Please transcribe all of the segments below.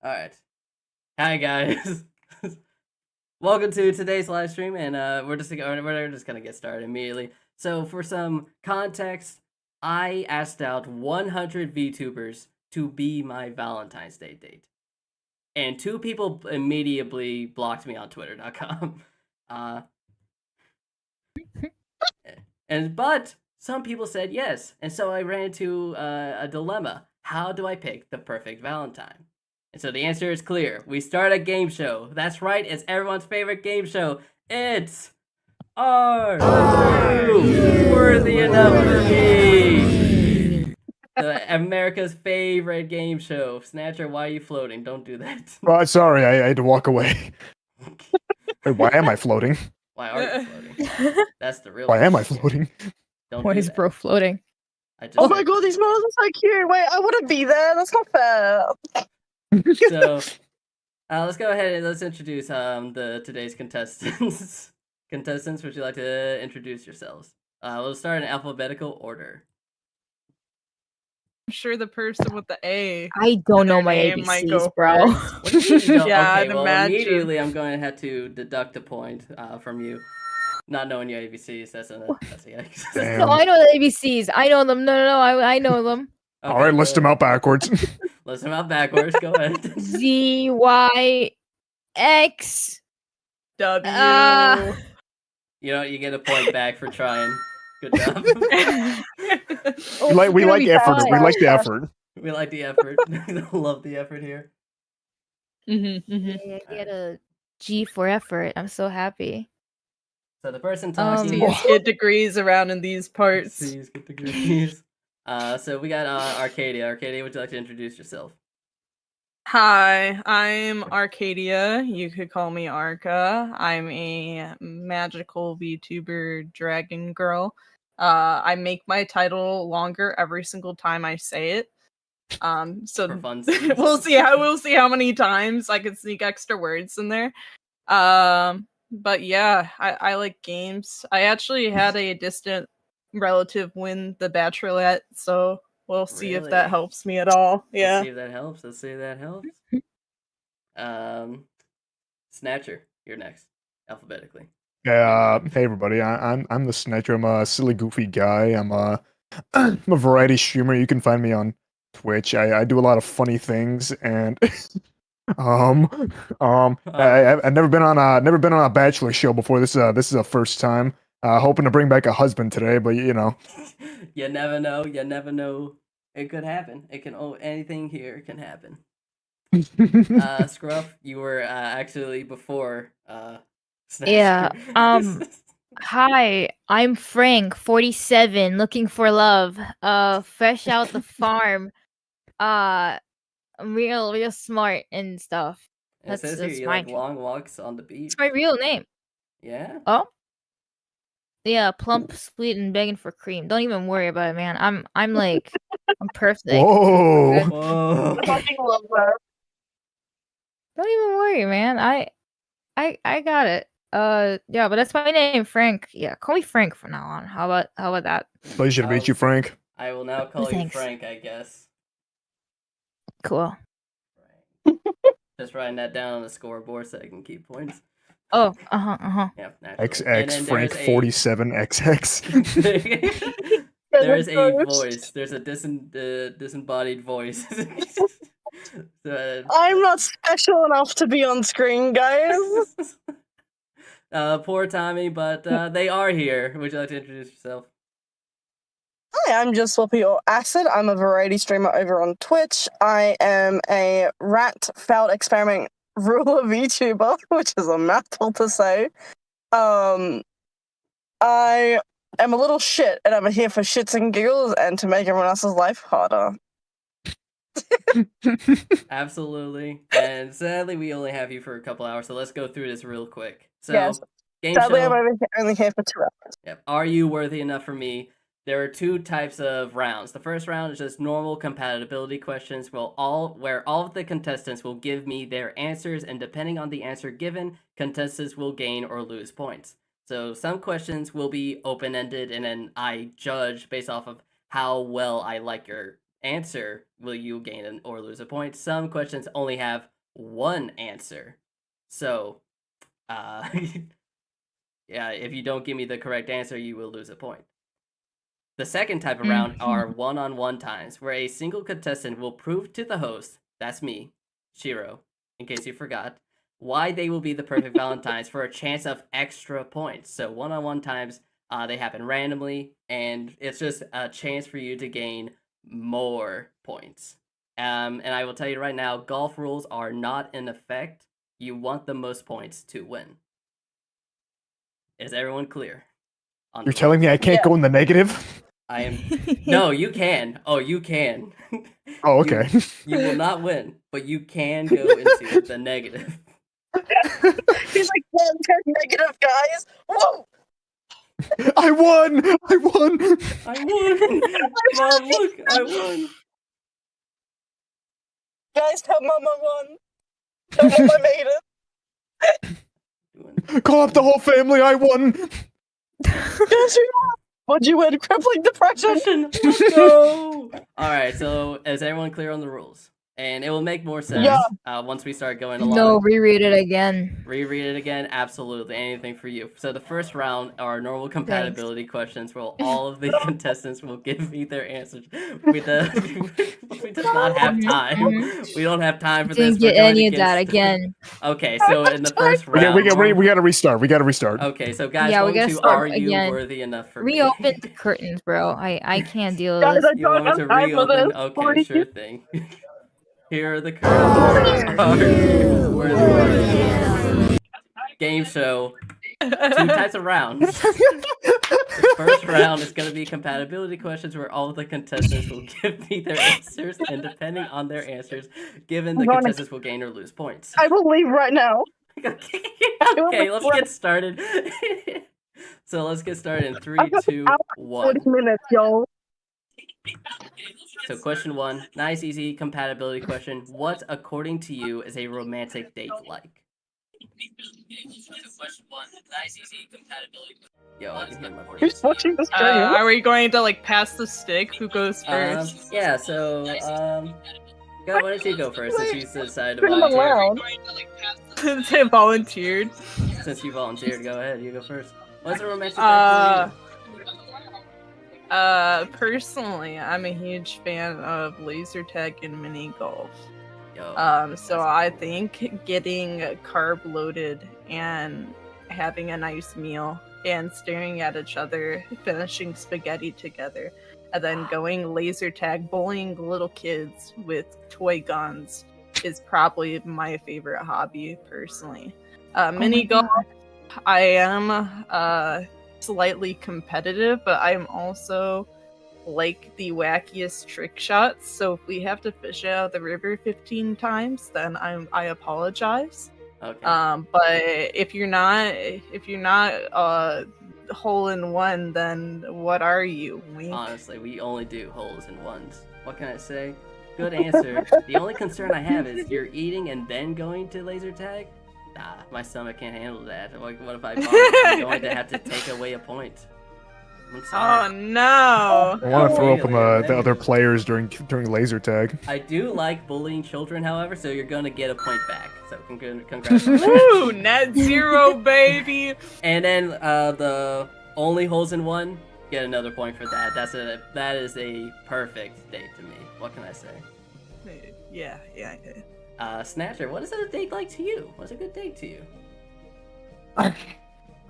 All right. Hi guys. Welcome to today's live stream, and we're just gonna get started immediately. So for some context, I asked out 100 VTubers to be my Valentine's Day date, and two people immediately blocked me on Twitter.com. Uh, but some people said yes, and so I ran into a dilemma. How do I pick the perfect Valentine? And so the answer is clear. We start a game show. That's right, it's everyone's favorite game show. It's Are You Worthy Enough for Me? America's favorite game show. Snatcher, why are you floating? Don't do that. Sorry, I had to walk away. Wait, why am I floating? Why are you floating? That's the real Why am I question. floating? Don't Why do is that. bro floating? just Oh my god, these models are so cute. Wait, I want to be there. That's not fair. So, let's go ahead and let's introduce today's contestants. Contestants, would you like to introduce yourselves? We'll start in alphabetical order. I'm sure the person with the A. I don't know their my name might ABCs, go bro. first. What do you mean you don't? Yeah, Okay, I'd well, imagine. immediately I'm going to have to deduct a point from you. Not knowing your ABCs, that's a yikes. Damn. No, I know the ABCs. I know them. No, I know them. Okay, All right, list them out backwards. List them out backwards. Go ahead. Z Y X. W. You know, you get a point back for trying. Good job. we like be effort. fast, We like the fast. effort. We like the effort. Love the effort here. I get a G for effort. I'm so happy. So the person talking. C's get degrees around in these parts. C's get degrees. So we got Arcadia. Arcadia, would you like to introduce yourself? Hi, I'm Arcadia. You could call me Arca. I'm a magical VTuber dragon girl. I make my title longer every single time I say it. So For fun. we'll see how many times I can sneak extra words in there. But yeah, I like games. I actually had a distant relative win the Bachelorette, so we'll see if that Really? helps me at all. Let's Yeah. see if that helps. Let's see if that helps. Snatcher, you're next, alphabetically. Yeah. Hey everybody, I'm the Snatcher. I'm a silly, goofy guy. I'm a variety streamer. You can find me on Twitch. I do a lot of funny things, and I've never been on a Bachelor show before. This is a first time. Hoping to bring back a husband today, but you know. You never know. You never know. It could happen. It can. Oh, anything here can happen. Scruff, you were actually before. Snatcher. Yeah. Hi, I'm Frank, 47, looking for love. Fresh out the farm. I'm real smart and stuff. It says here that's you my like long walks on the beach. It's my real name. Yeah. Oh. Yeah, plump, sweet, and begging for cream. Don't even worry about it, man. I'm like, I'm perfect. Whoa. Whoa. I fucking love that. Don't even worry, man. I got it. Yeah, but that's my name, Frank. Yeah, call me Frank from now on. How about that? Pleasure to meet you, Frank. I will now call you Thanks. Frank, I guess. Cool. Just writing that down on the scoreboard so I can keep points. Oh, Yeah, naturally. XX Frank 47 XX. There's a voice. There's a disembodied voice. I'm not special enough to be on screen, guys. Poor Tommy, but they are here. Would you like to introduce yourself? Hi, I'm just Swappy or Acid. I'm a variety streamer over on Twitch. I am a rat failed experiment ruler VTuber, which is a mouthful to say. I am a little shit, and I'm here for shits and giggles and to make everyone else's life harder. Absolutely. And sadly, we only have you for a couple hours, so let's go through this real quick. So, Yes. game Sadly, show. I'm only here for 2 hours. Yep. Are you worthy enough for me? There are two types of rounds. The first round is just normal compatibility questions, where all of the contestants will give me their answers, and depending on the answer given, contestants will gain or lose points. So some questions will be open-ended, and then I judge based off of how well I like your answer will you gain or lose a point. Some questions only have one answer. So, yeah, if you don't give me the correct answer, you will lose a point. The second type of round are one-on-one times, where a single contestant will prove to the host, that's me, Shiro, in case you forgot, why they will be the perfect Valentines for a chance of extra points. So one-on-one times, they happen randomly, and it's just a chance for you to gain more points. And I will tell you right now, golf rules are not in effect. You want the most points to win. Is everyone clear? You're telling me I can't go in the negative? I am. No, you can. Oh, you can. Oh, okay. You will not win, but you can go into the negative. He's like, yeah, turn negative, guys. Whoa! I won! I won! I won! Mom, look, I won! Guys, tell Mama won. Tell Mama made it. Call up the whole family, I won! Guys, would you win? Crippling depression. Let's go! Alright, so is everyone clear on the rules? And it will make more sense once we start going along. No, reread it again. Reread it again? Absolutely. Anything for you. So the first round are normal compatibility questions where all of the contestants will give me their answers. We does not have time. We don't have time for this. Didn't get any of that again. Okay, so in the first round... We gotta restart. We gotta restart. Okay, so guys, Yeah, we gotta are start you again. worthy enough for me? Reopen the curtains, bro. I can't deal Guys, with this. I You don't want me to have time for reopen? this. Okay, sure thing. Here are the curtains. Are you worthy? Game show. 2 types of rounds. The first round is going to be compatibility questions where all of the contestants will give me their answers, and depending on their answers, given the contestants will gain or lose points. I will leave right now. Okay, let's get started. So let's get started in 3, 2, 1. 40 minutes, yo. So question 1, nice, easy compatibility question. What, according to you, is a romantic date like? Yo, I can hear my voice. Who's watching this stream? Are we going to like pass the stick? Who goes first? Yeah, so, God, why don't you go first since you decided to Turn them volunteer? around. Since I volunteered. Since you volunteered, go ahead, you go first. What's a romantic date for you? Personally, I'm a huge fan of laser tag and mini golf. Yo, So I think getting carb loaded and having a nice meal and staring at each other, finishing spaghetti together, and then going laser tag, bullying little kids with toy guns is probably my favorite hobby personally. Mini golf, I am slightly competitive, but I'm also like the wackiest trick shots. So if we have to fish out of the river 15 times, then I apologize. okay. But if you're not hole in one, then what are you? Wink. Honestly, we only do holes in ones. What can I say? Good answer. The only concern I have is you're eating and then going to laser tag? Nah, my stomach can't handle that. Like, what if I vomit? I'm going to have to take away a point. I'm Oh sorry. no! I want to throw up on the Negative. other players during laser tag. I do like bullying children, however, so you're going to get a point back. So congrats on that. Woo! Net zero, baby! And then the only holes in one, get another point for that. That is a perfect date to me. What can I say? Yeah. Snatcher, what is a date like to you? What's a good date to you?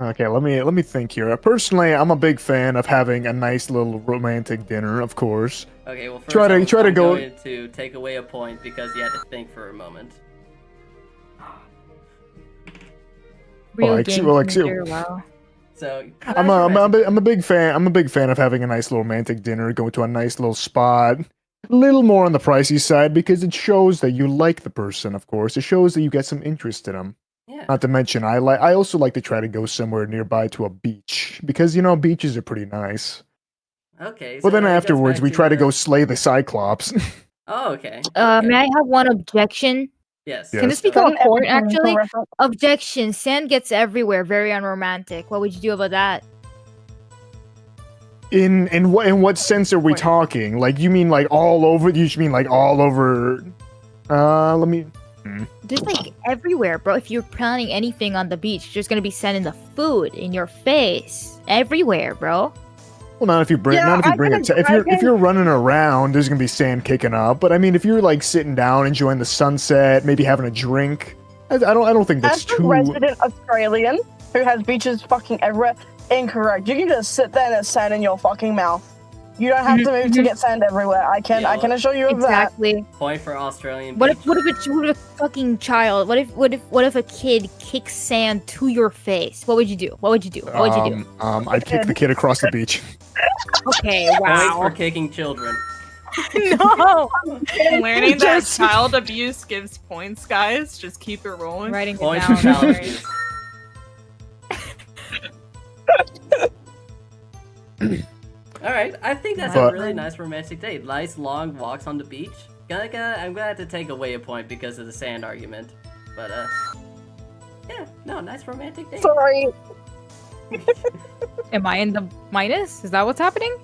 Okay, let me think here. Personally, I'm a big fan of having a nice little romantic dinner, of course. Okay, well, first Try to I'm go- going to take away a point because you had to think for a moment. Real like, game well, like, changer, wow. So I'm a big fan. I'm a big fan of having a nice little romantic dinner, going to a nice little spot. A little more on the pricey side because it shows that you like the person. Of course, it shows that you get some interest in them. yeah. Not to mention, I also like to try to go somewhere nearby to a beach because beaches are pretty nice. Okay. But then that goes afterwards, back we to try to the- go slay the Cyclops. Oh, okay. May I have one objection? Yes. Yes. Can this go become ahead. a court, actually? Objection. Sand gets everywhere. Very unromantic. What would you do about that? In what sense are we Wait. talking? Like, you mean like all over? You just mean like all over? Let me. There's like everywhere, bro. If you're planning anything on the beach, there's gonna be sending the food in your face everywhere, bro. Well, not if you bring, Yeah, not if you I bring can it. If imagine- you're running around, there's gonna be sand kicking up. But I mean, if you're like sitting down, enjoying the sunset, maybe having a drink, I don't think that's As a too. resident Australian who has beaches fucking everywhere, incorrect. You can just sit there and there's sand in your fucking mouth. You don't have to move to get sand everywhere. I can assure you of that. Exactly. Point for Australian. What beach. if a fucking child? What if a kid kicks sand to your face? What would you do? What would you do? What would you do? I'd kick the kid across the beach. Okay, Point wow. for kicking children. No. Learning that Just- child abuse gives points, guys. Just keep it rolling. Writing it Point for down. child Alright. abuse. All right, I think that's a But- really nice romantic date. Nice long walks on the beach. I'm gonna have to take away a point because of the sand argument. But yeah, no, nice romantic date. Sorry. Am I in the minus? Is that what's happening?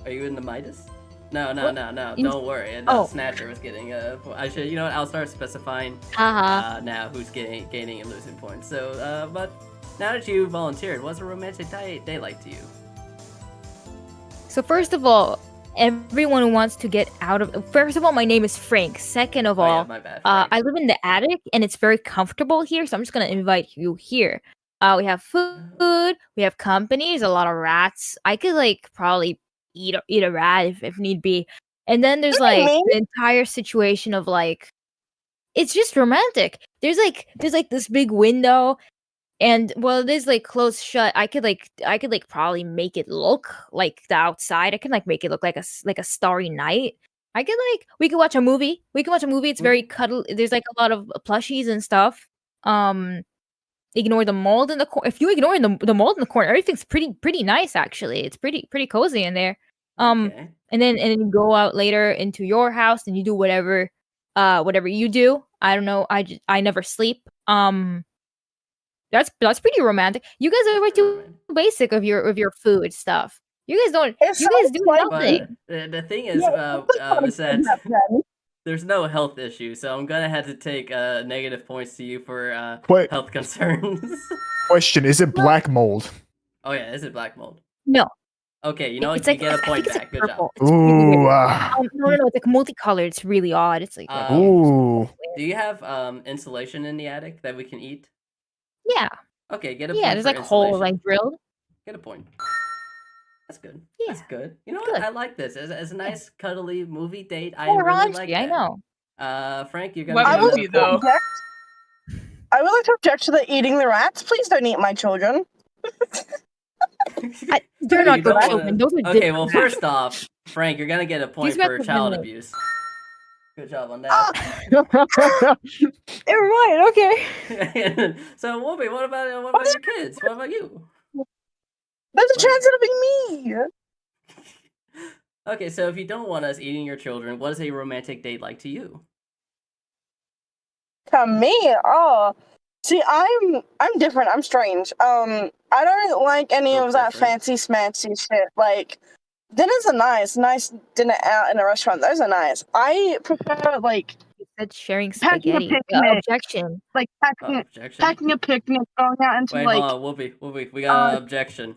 Are you in the Midas? No. In- Don't worry. Oh. Snatcher was getting I should. You know what? I'll start specifying now who's gaining and losing points. So, but now that you volunteered, what's a romantic day like to you? So first of all, everyone who wants to get out of. First of all, my name is Frank. Second of Oh, yeah, all, my bad. Frank. I live in the attic and it's very comfortable here, so I'm just gonna invite you here. We have food, we have company, there's a lot of rats. I could like probably eat a rat if need be. And then there's like me? the entire situation of like it's just romantic. There's like this big window and well it is like closed shut. I could like probably make it look like the outside. I can like make it look like a starry night. I could like we could watch a movie. It's very cuddly. There's like a lot of plushies and stuff. Ignore the mold in the corner. If you ignore the mold in the corner, everything's pretty nice actually. It's pretty cozy in there. Okay. And then you go out later into your house and you do whatever you do. I don't know. I never sleep. That's pretty romantic. You guys are way too basic of your food stuff. You guys don't. It You guys sounds do like- nothing. But the thing is, Yeah, is that then. there's no health issue, so I'm gonna have to take negative points to you for Wait, health concerns. question: is it black mold? Oh yeah, is it black mold? No. Okay, you know It's you like get a I point think it's back. like Good job. purple. It's really Ooh, weird. No, it's like multicolored. It's really odd. It's like ooh. Do you have insulation in the attic that we can eat? yeah, Okay, get a point. yeah. There's for like holes insulation. like drilled. Get a point. That's good. Yeah. That's good. You know Good. what? I like this. As a nice cuddly movie date, I Oh, really raunchy, like I that. know. Frank, you're gonna. What get I would movie, like another to though? object. I would like to object to the eating the rats. Please don't eat my children. point. They're You not good don't children. wanna- Those are Okay, different well, rats. first off, Frank, you're gonna get a point rats for are child vanilla. abuse. Good job on that. Ah, Never mind. Okay. So, Wolfie, what about your kids? What about you? there's a chance it'll be me. Okay, so if you don't want us eating your children, what is a romantic date like to you? To me, oh, see, I'm different. I'm strange. I don't like any So of that different. fancy smancy shit. Like, dinners are nice dinner out in a restaurant. Those are nice. I prefer like You said sharing Packing a spaghetti. picnic. Objection. Oh, objection. packing a picnic, going out into Wait, like. hold on, Wolfie, we got an objection.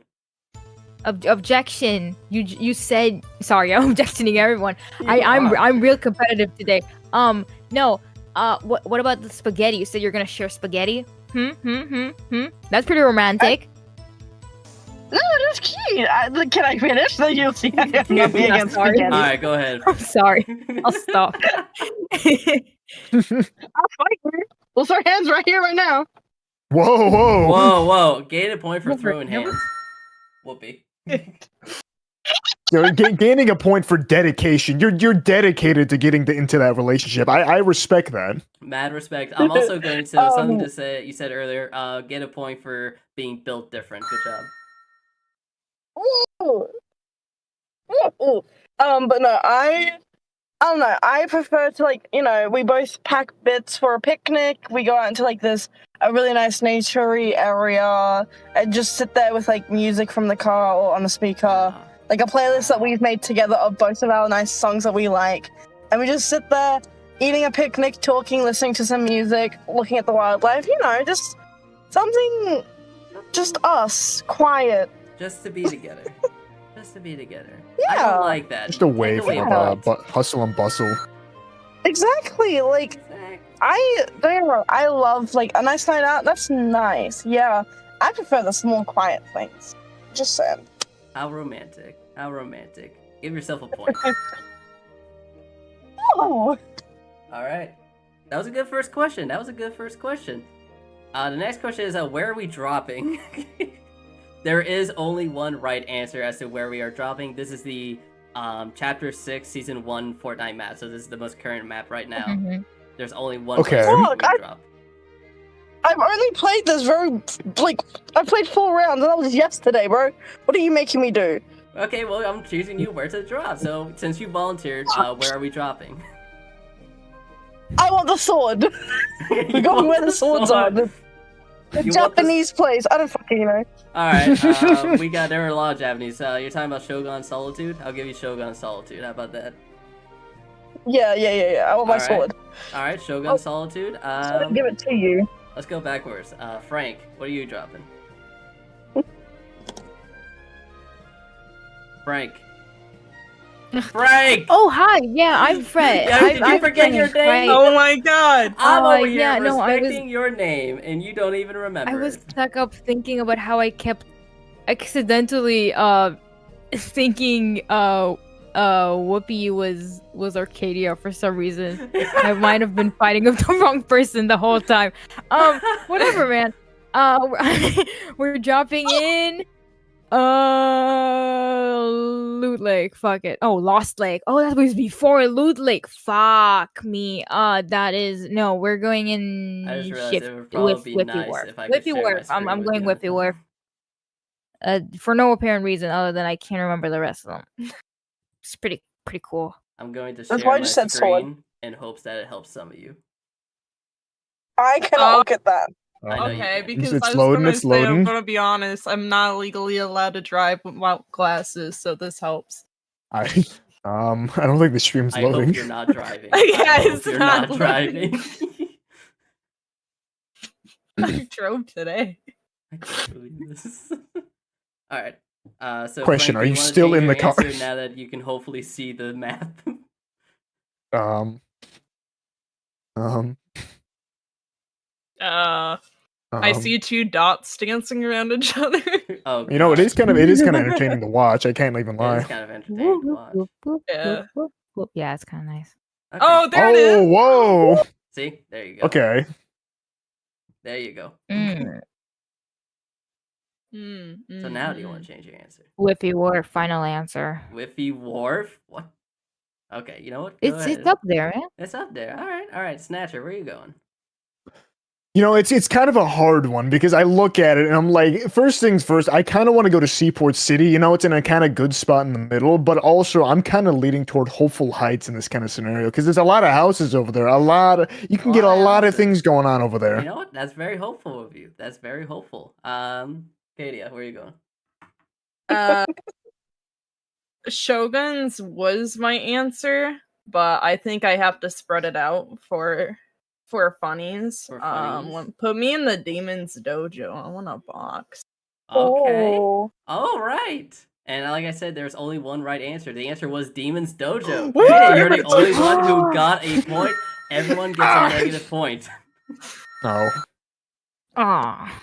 Objection. You said sorry. I'm objecting everyone. You I'm are. real competitive today. No. What about the spaghetti? You said you're gonna share spaghetti. That's pretty romantic. No, that's cute. Can I finish? Then you'll see. I'm gonna be Yeah, against sorry. spaghetti. All right, go ahead. I'm sorry. I'll stop. I'll fight you. We'll throw hands right here, right now. Whoa, whoa. Whoa! Gain a point for Never- throwing never- hands. Whoopee. You're gaining a point for dedication. You're dedicated to getting into that relationship. I respect that. Mad respect. I'm also going to something to say you said earlier. Get a point for being built different. Good job. Ooh. Ooh. But no, I don't know. I prefer to like, we both pack bits for a picnic. We go out into like a really nice naturey area and just sit there with like music from the car or on the speaker. like a playlist that we've made together of both of our nice songs that we like, and we just sit there eating a picnic, talking, listening to some music, looking at the wildlife. You know, just something, just us, quiet. Just to be together. Just to be together. I don't Yeah. like that. Just away Take away from a point. hustle and bustle. Exactly. Like I don't get me wrong, I love like a nice night out. That's nice. Yeah, I prefer the small, quiet things. Just saying. How romantic. How romantic. Give yourself a point. Oh. Alright. That was a good first question. The next question is where are we dropping? There is only one right answer as to where we are dropping. This is the Chapter 6, Season 1 Fortnite map. So this is the most current map right now. Mm-hmm. There's only one Okay. place where we Look, can drop. I've only played this I played 4 rounds, and that was yesterday, bro. What are you making me do? Okay, well, I'm choosing you where to drop. So since you volunteered, where are we dropping? I want the sword. We're going where the swords are. The You want Japanese place. I don't fucking know. Alright, there are a lot of Japanese. You're talking about Shogun Solitude? I'll give you Shogun Solitude. How about that? Yeah. I want my Alright. sword. Alright, Shogun Oh, Solitude. I'm gonna give it to you. Let's go backwards. Frank, what are you dropping? Frank. Frank! Oh hi, yeah, I'm Fred. Yeah, did you forget your name? Frank. Oh my god! I'm over here yeah, no, I was- respecting your name, and you don't even remember I was it. stuck up thinking about how I kept accidentally thinking Whoopi was Arcadia for some reason. I might have been fighting with the wrong person the whole time. Whatever, man. We're dropping in Loot Lake. Fuck it. Oh, Lost Lake. Oh, that was before Loot Lake. Fuck me. That is no. We're going in. I just realized it would probably be nice Wharf. if I could Whippy share my Wharf. screen I'm with going you. Whippy Wharf. For no apparent reason other than I can't remember the rest of them. It's pretty cool. I'm going to That's share why I my just said sword. screen in hopes that it helps some of you. I cannot look at that. I know you Okay, can. because It's I was loading, gonna it's say, I'm loading. gonna be honest, I'm not legally allowed to drive without glasses, so this helps. I don't think the stream's I loading. hope you're not driving. Yeah, I hope it's you're not not driving. I drove today. I can't believe this. Alright. So Question, Frank, are do you wanna still change in your the car? answer now that you can hopefully see the map? I see 2 dots dancing around each other. Oh, You know, it God. is kind of entertaining to watch. I can't even It lie. is kind of entertaining to watch. Yeah. Yeah, it's kind of nice. Okay. Oh, there it is. Whoa. See? There you go. Okay. There you go. Mm. So now do you want to change your answer? Whippy Wharf. Final answer. Whiffy Wharf? What? Okay, you know what? Go It's ahead. up there, man. It's up there. Alright. Snatcher, where are you going? You know, it's kind of a hard one because I look at it and I'm like, first things first, I kind of want to go to Seaport City. You know, it's in a kind of good spot in the middle, but also I'm kind of leaning toward Hopeful Heights in this kind of scenario because there's a lot of houses over there. You can get a lot of things going on over there. You know what? That's very hopeful of you. That's very hopeful. Katia, where are you going? Shoguns was my answer, but I think I have to spread it out for funnies. For funnies? Put me in the Demon's Dojo. I want a box. Okay. Oh. All right. And like I said, there's only one right answer. The answer was Demon's Dojo. Woo! Katie, you're the only one who got a point. Everyone gets a negative point. Oh, Aw.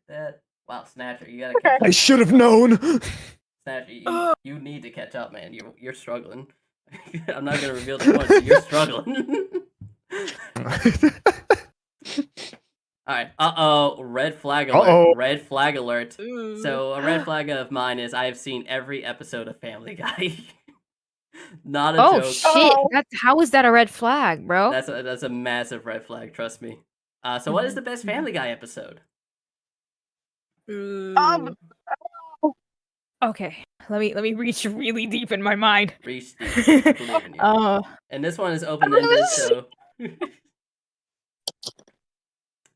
That. Wow, Snatcher, you gotta catch I up. should have known. Snatcher, you need to catch up, man. You're struggling. I'm not gonna reveal the points, but you're struggling. Alright, red flag alert. Uh-oh. Red flag alert. Ooh. So a red flag of mine is I have seen every episode of Family Guy. Not a Oh joke. shit! Oh. How is that a red flag, bro? That's a massive red flag, trust me. So what is the best Family Guy episode? Ooh. Okay, let me reach really deep in my mind. Reach deep. I believe in you. And this one is open-ended, so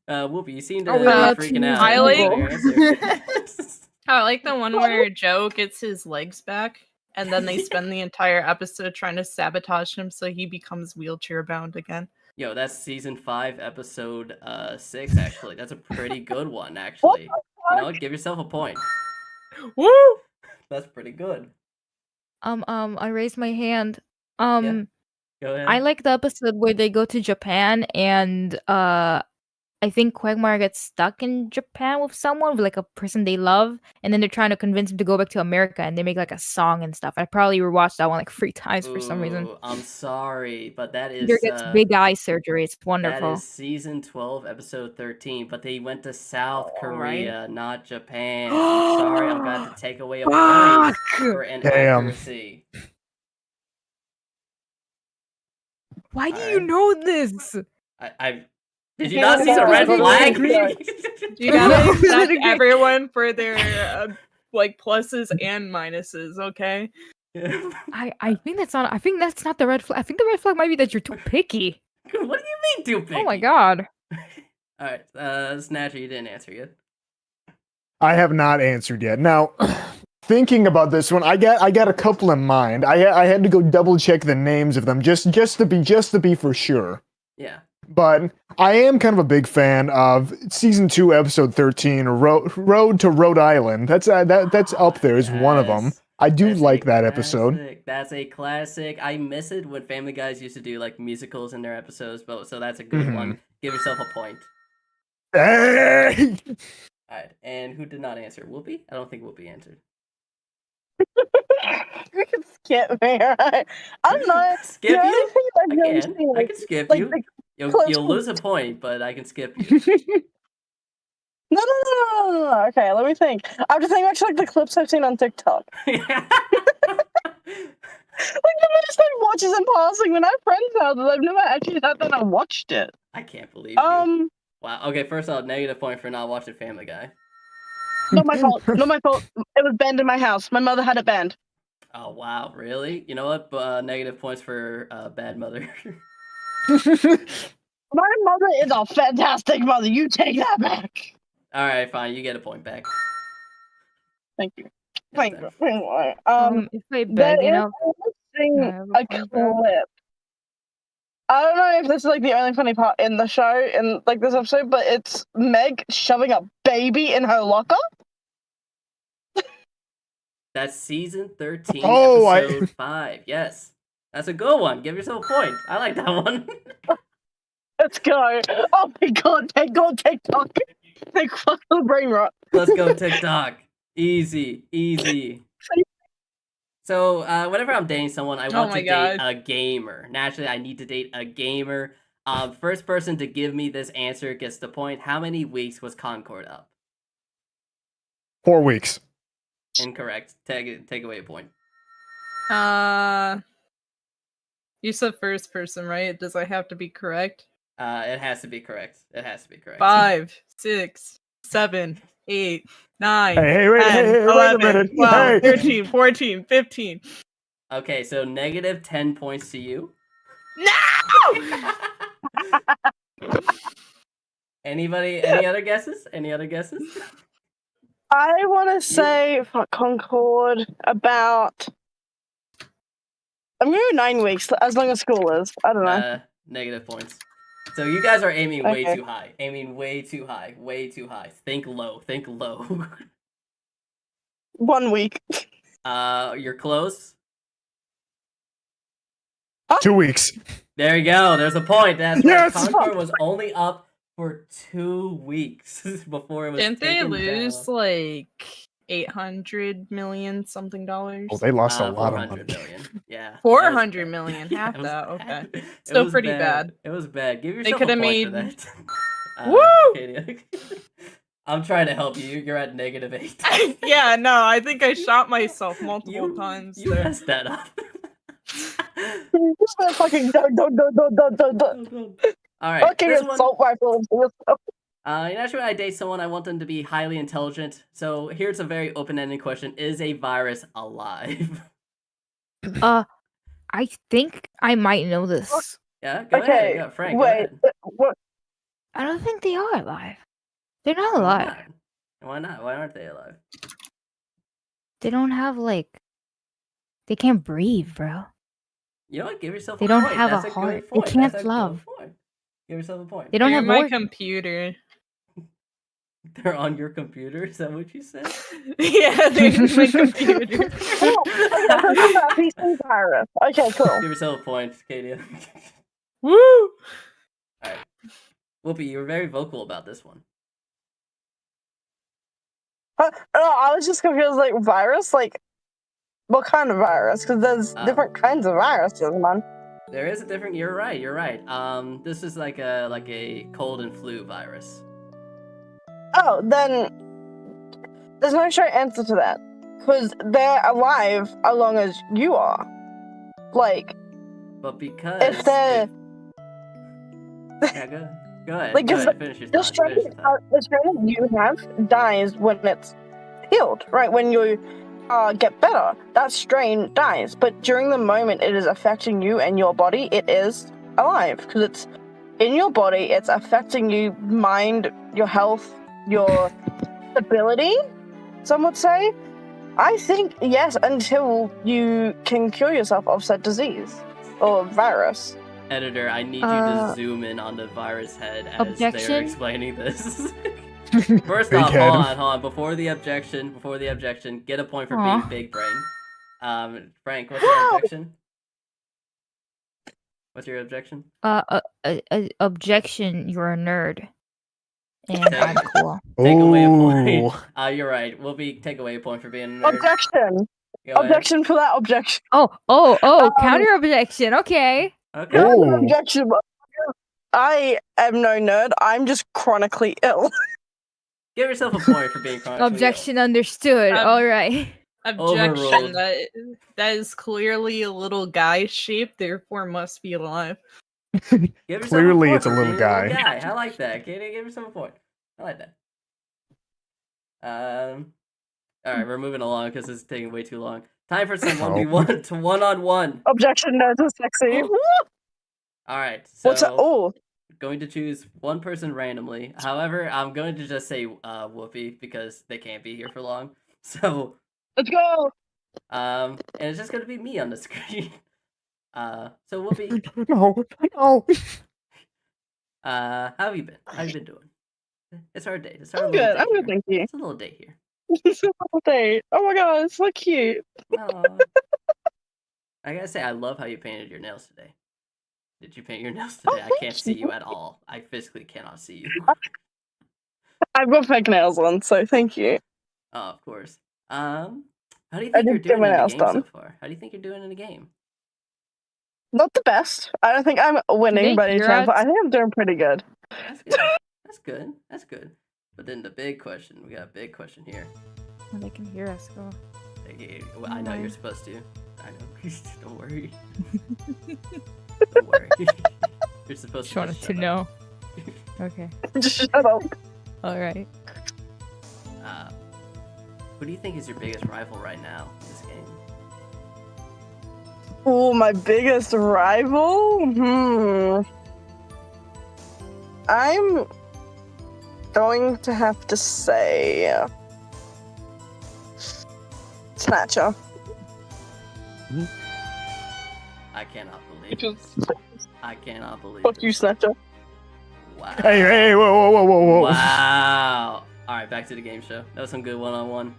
Whoopi, you seem to be freaking out. I What like- do you want to answer? I like the one where Joe gets his legs back. and then they spend the entire episode trying to sabotage him so he becomes wheelchair bound again. Yo, that's season 5, episode 6. Actually, that's a pretty good one. Actually, you know, give yourself a point. Woo! That's pretty good. I raised my hand. Go ahead. I like the episode where they go to Japan and I think Quagmire gets stuck in Japan with someone, with like a person they love, and then they're trying to convince him to go back to America, and they make like a song and stuff. I probably rewatched that one like 3 times for some reason. Ooh, I'm sorry, but that is Peter gets big eye surgery. It's that wonderful. is season 12, episode 13. But they went to South All right. Korea, not Japan. I'm sorry, I'm going to have to take away a point for inaccuracy. Why do you Alright. know this? Did you not see the red flag? You gotta accept everyone for their like pluses and minuses, okay? I think that's not. I think that's not the red flag. I think the red flag might be that you're too picky. What do you mean, too picky? Oh my god. All right, Snatcher, you didn't answer yet. I have not answered yet. Now, thinking about this one, I got a couple in mind. I had to go double check the names of them just to be for sure. Yeah. But I am kind of a big fan of season 2, episode 13, Road to Rhode Island. That's up there as one of them. Yes. I do That's like a that episode. classic. That's a classic. I miss it when Family Guys used to do like musicals in their episodes, but so that's a good one. Give yourself a point. Hey! All right, and who did not answer? Whoopi? I don't think Whoopi answered. You can skip me, right? I'm not. Skip the only you? thing I've I never can. seen, I can skip like, you. the You'll clips lose a point, but I can skip you. No. Okay, let me think. I'm just thinking actually like the clips I've seen on TikTok. Like the minute I watches in passing when I have friends houses, I've never actually sat down and watched it. I can't believe you. Wow. Okay, first off, negative point for not watching Family Guy. Not my fault. Not my fault. It was banned in my house. My mother had it banned. Oh wow, really? You know what? Negative points for bad mother. My mother is a fantastic mother. You take that back. All right, fine. You get a point back. Thank you. Yes, Thank sir. you. If I There beg, you is know. a have a point back. clip. I don't know if this is like the only funny part in the show in like this episode, but it's Meg shoving a baby in her locker. That's season 13, Oh, episode 5. Yes. That's a good one. Give yourself a point. I like that one. Let's go. Oh my god, thank god TikTok. Thank fucking brain rot. Let's go TikTok. Easy. So, whenever I'm dating someone, I want my to God. date a gamer. Naturally, I need to date a gamer. First person to give me this answer gets the point. How many weeks was Concord up? 4 weeks. Incorrect. Take away a point. You said first person, right? Does I have to be correct? It has to be correct. 5, 6, 7, 8, 9, Hey, wait, 10, wait a 11, minute. 12, Hey. 13, 14, 15. Okay, so negative 10 points to you. No! Anybody? Any other guesses? I want to say for Concord about. I'm going to go 9 weeks, as long as school is. I don't know. Negative points. So you guys are aiming way Okay. too high. Way too high. Think low. 1 week. You're close. 2 weeks. There you go. There's a point. That's Yes! right. Concord was only up for 2 weeks before it was Didn't they taken lose down. like 800 million something dollars? Oh, they lost a lot of 400 money. million. Yeah. 400 million, Yeah, half it was that. bad. Okay. It Still was pretty bad. It was bad. Give yourself a coulda point for made- that. Woo! Katie. I'm trying to help you. You're at negative 8. Yeah, no, I think I shot myself multiple times You there. messed that up. Just gonna fucking don't. All right. Fucking This one, assault rifle. naturally, when I date someone, I want them to be highly intelligent. So here's a very open-ended question: is a virus alive? I think I might know this. Yeah. Go ahead. Okay, Yeah, Frank. Go wait. ahead. What? I don't think they are alive. They're not Why alive. not? Why not? Why aren't they alive? They don't have like They can't breathe, bro. You know what? Give yourself They a don't point. have a That's a heart. good They point. can't That's a love. good point. Give yourself a point. They don't They're have my organs. computer. They're on your computer. Is that what you said? Yeah, they're in my computer. Oh, PC virus. Okay, cool. Give yourself a point, Katie. Woo! Alright. Whoopi, you were very vocal about this one. No, I was just confused. Like virus, like what kind of virus? Because there's Oh. different kinds of viruses, man. There is a different. You're right. You're right. This is like a cold and flu virus. Oh, then there's no straight answer to that. Because they're alive as long as you are. Like, But because if they're yeah, go ahead. like, Go if ahead. Finish your the thought. strain, Finish your thought. the strain that you have dies when it's healed, right? When you get better, that strain dies. But during the moment it is affecting you and your body, it is alive because it's in your body. It's affecting you, mind, your health, your ability. Some would say. I think yes, until you can cure yourself of said disease or virus. Editor, I need you to zoom in on the virus head as they're Objection? explaining this. First Big off, head. hold on. Before the objection, get a point for Aw. being big brain. Frank, what's your objection? What's your objection? Objection. You're a nerd, and Take- I'm cool. Take away a Ooh. point. You're right. We'll take away a point for being a nerd. Objection! Go ahead. Objection for that objection. Counter objection. Okay. Okay. Not an Ooh. objection, but I am no nerd. I'm just chronically ill. Give yourself a point for being chronically Objection understood. All right. Objection. Overruled. That is clearly a little guy shape, therefore must be alive. Give yourself Clearly, a point it's a for little being guy. I like that. Katie, give yourself a point. I like that. All right, we're moving along because it's taking way too long. Time for some 1v1 to 1-on-1. Objection, nerds are sexy. Woo! All right, so What's that? Oh, going to choose one person randomly. However, I'm going to just say Whoopi because they can't be here for long. So, let's go. and it's just gonna be me on the screen. So Whoopi, No. how have you been? How you been doing? It's our day. It's our I'm little good. day I'm good, here. thank you. It's a little day here. It's a whole day. Oh my god, it's so cute. Aw. I gotta say, I love how you painted your nails today. Did you paint your nails today? I thank can't see you. you at all. I physically cannot see you. I've got fake nails on, so thank you. Oh, of course. How do you I think you're did get doing my in the nails game done. so far? How do you think you're doing in the game? Not the best. I don't think I'm winning they by any hear chance, but us? I think I'm doing pretty good. That's good. That's good. That's good. But then the big question, we got a big question here. Oh, they can hear us. Go. Well, I know you're Alright. supposed to. I know. Don't worry. Don't worry. You're supposed Just to wanted just to shut up. know. Okay. Just shut up. All right. Who do you think is your biggest rival right now in this game? Oh, my biggest rival? I'm going to have to say Snatcher. I cannot believe Just this. I cannot believe fuck this. you, Snatcher. Wow. Hey, whoa. Wow. All right, back to the game show. That was some good one-on-one.